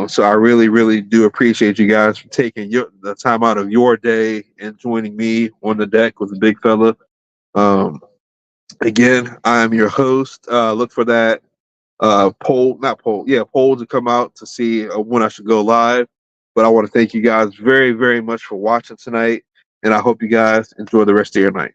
Speaker 1: So I really, really do appreciate you guys for taking the time out of your day and joining me on the deck with the Big Fella. Um, Again, I'm your host. Look for that poll to come out to see when I should go live. But I want to thank you guys very, very much for watching tonight, and I hope you guys enjoy the rest of your night.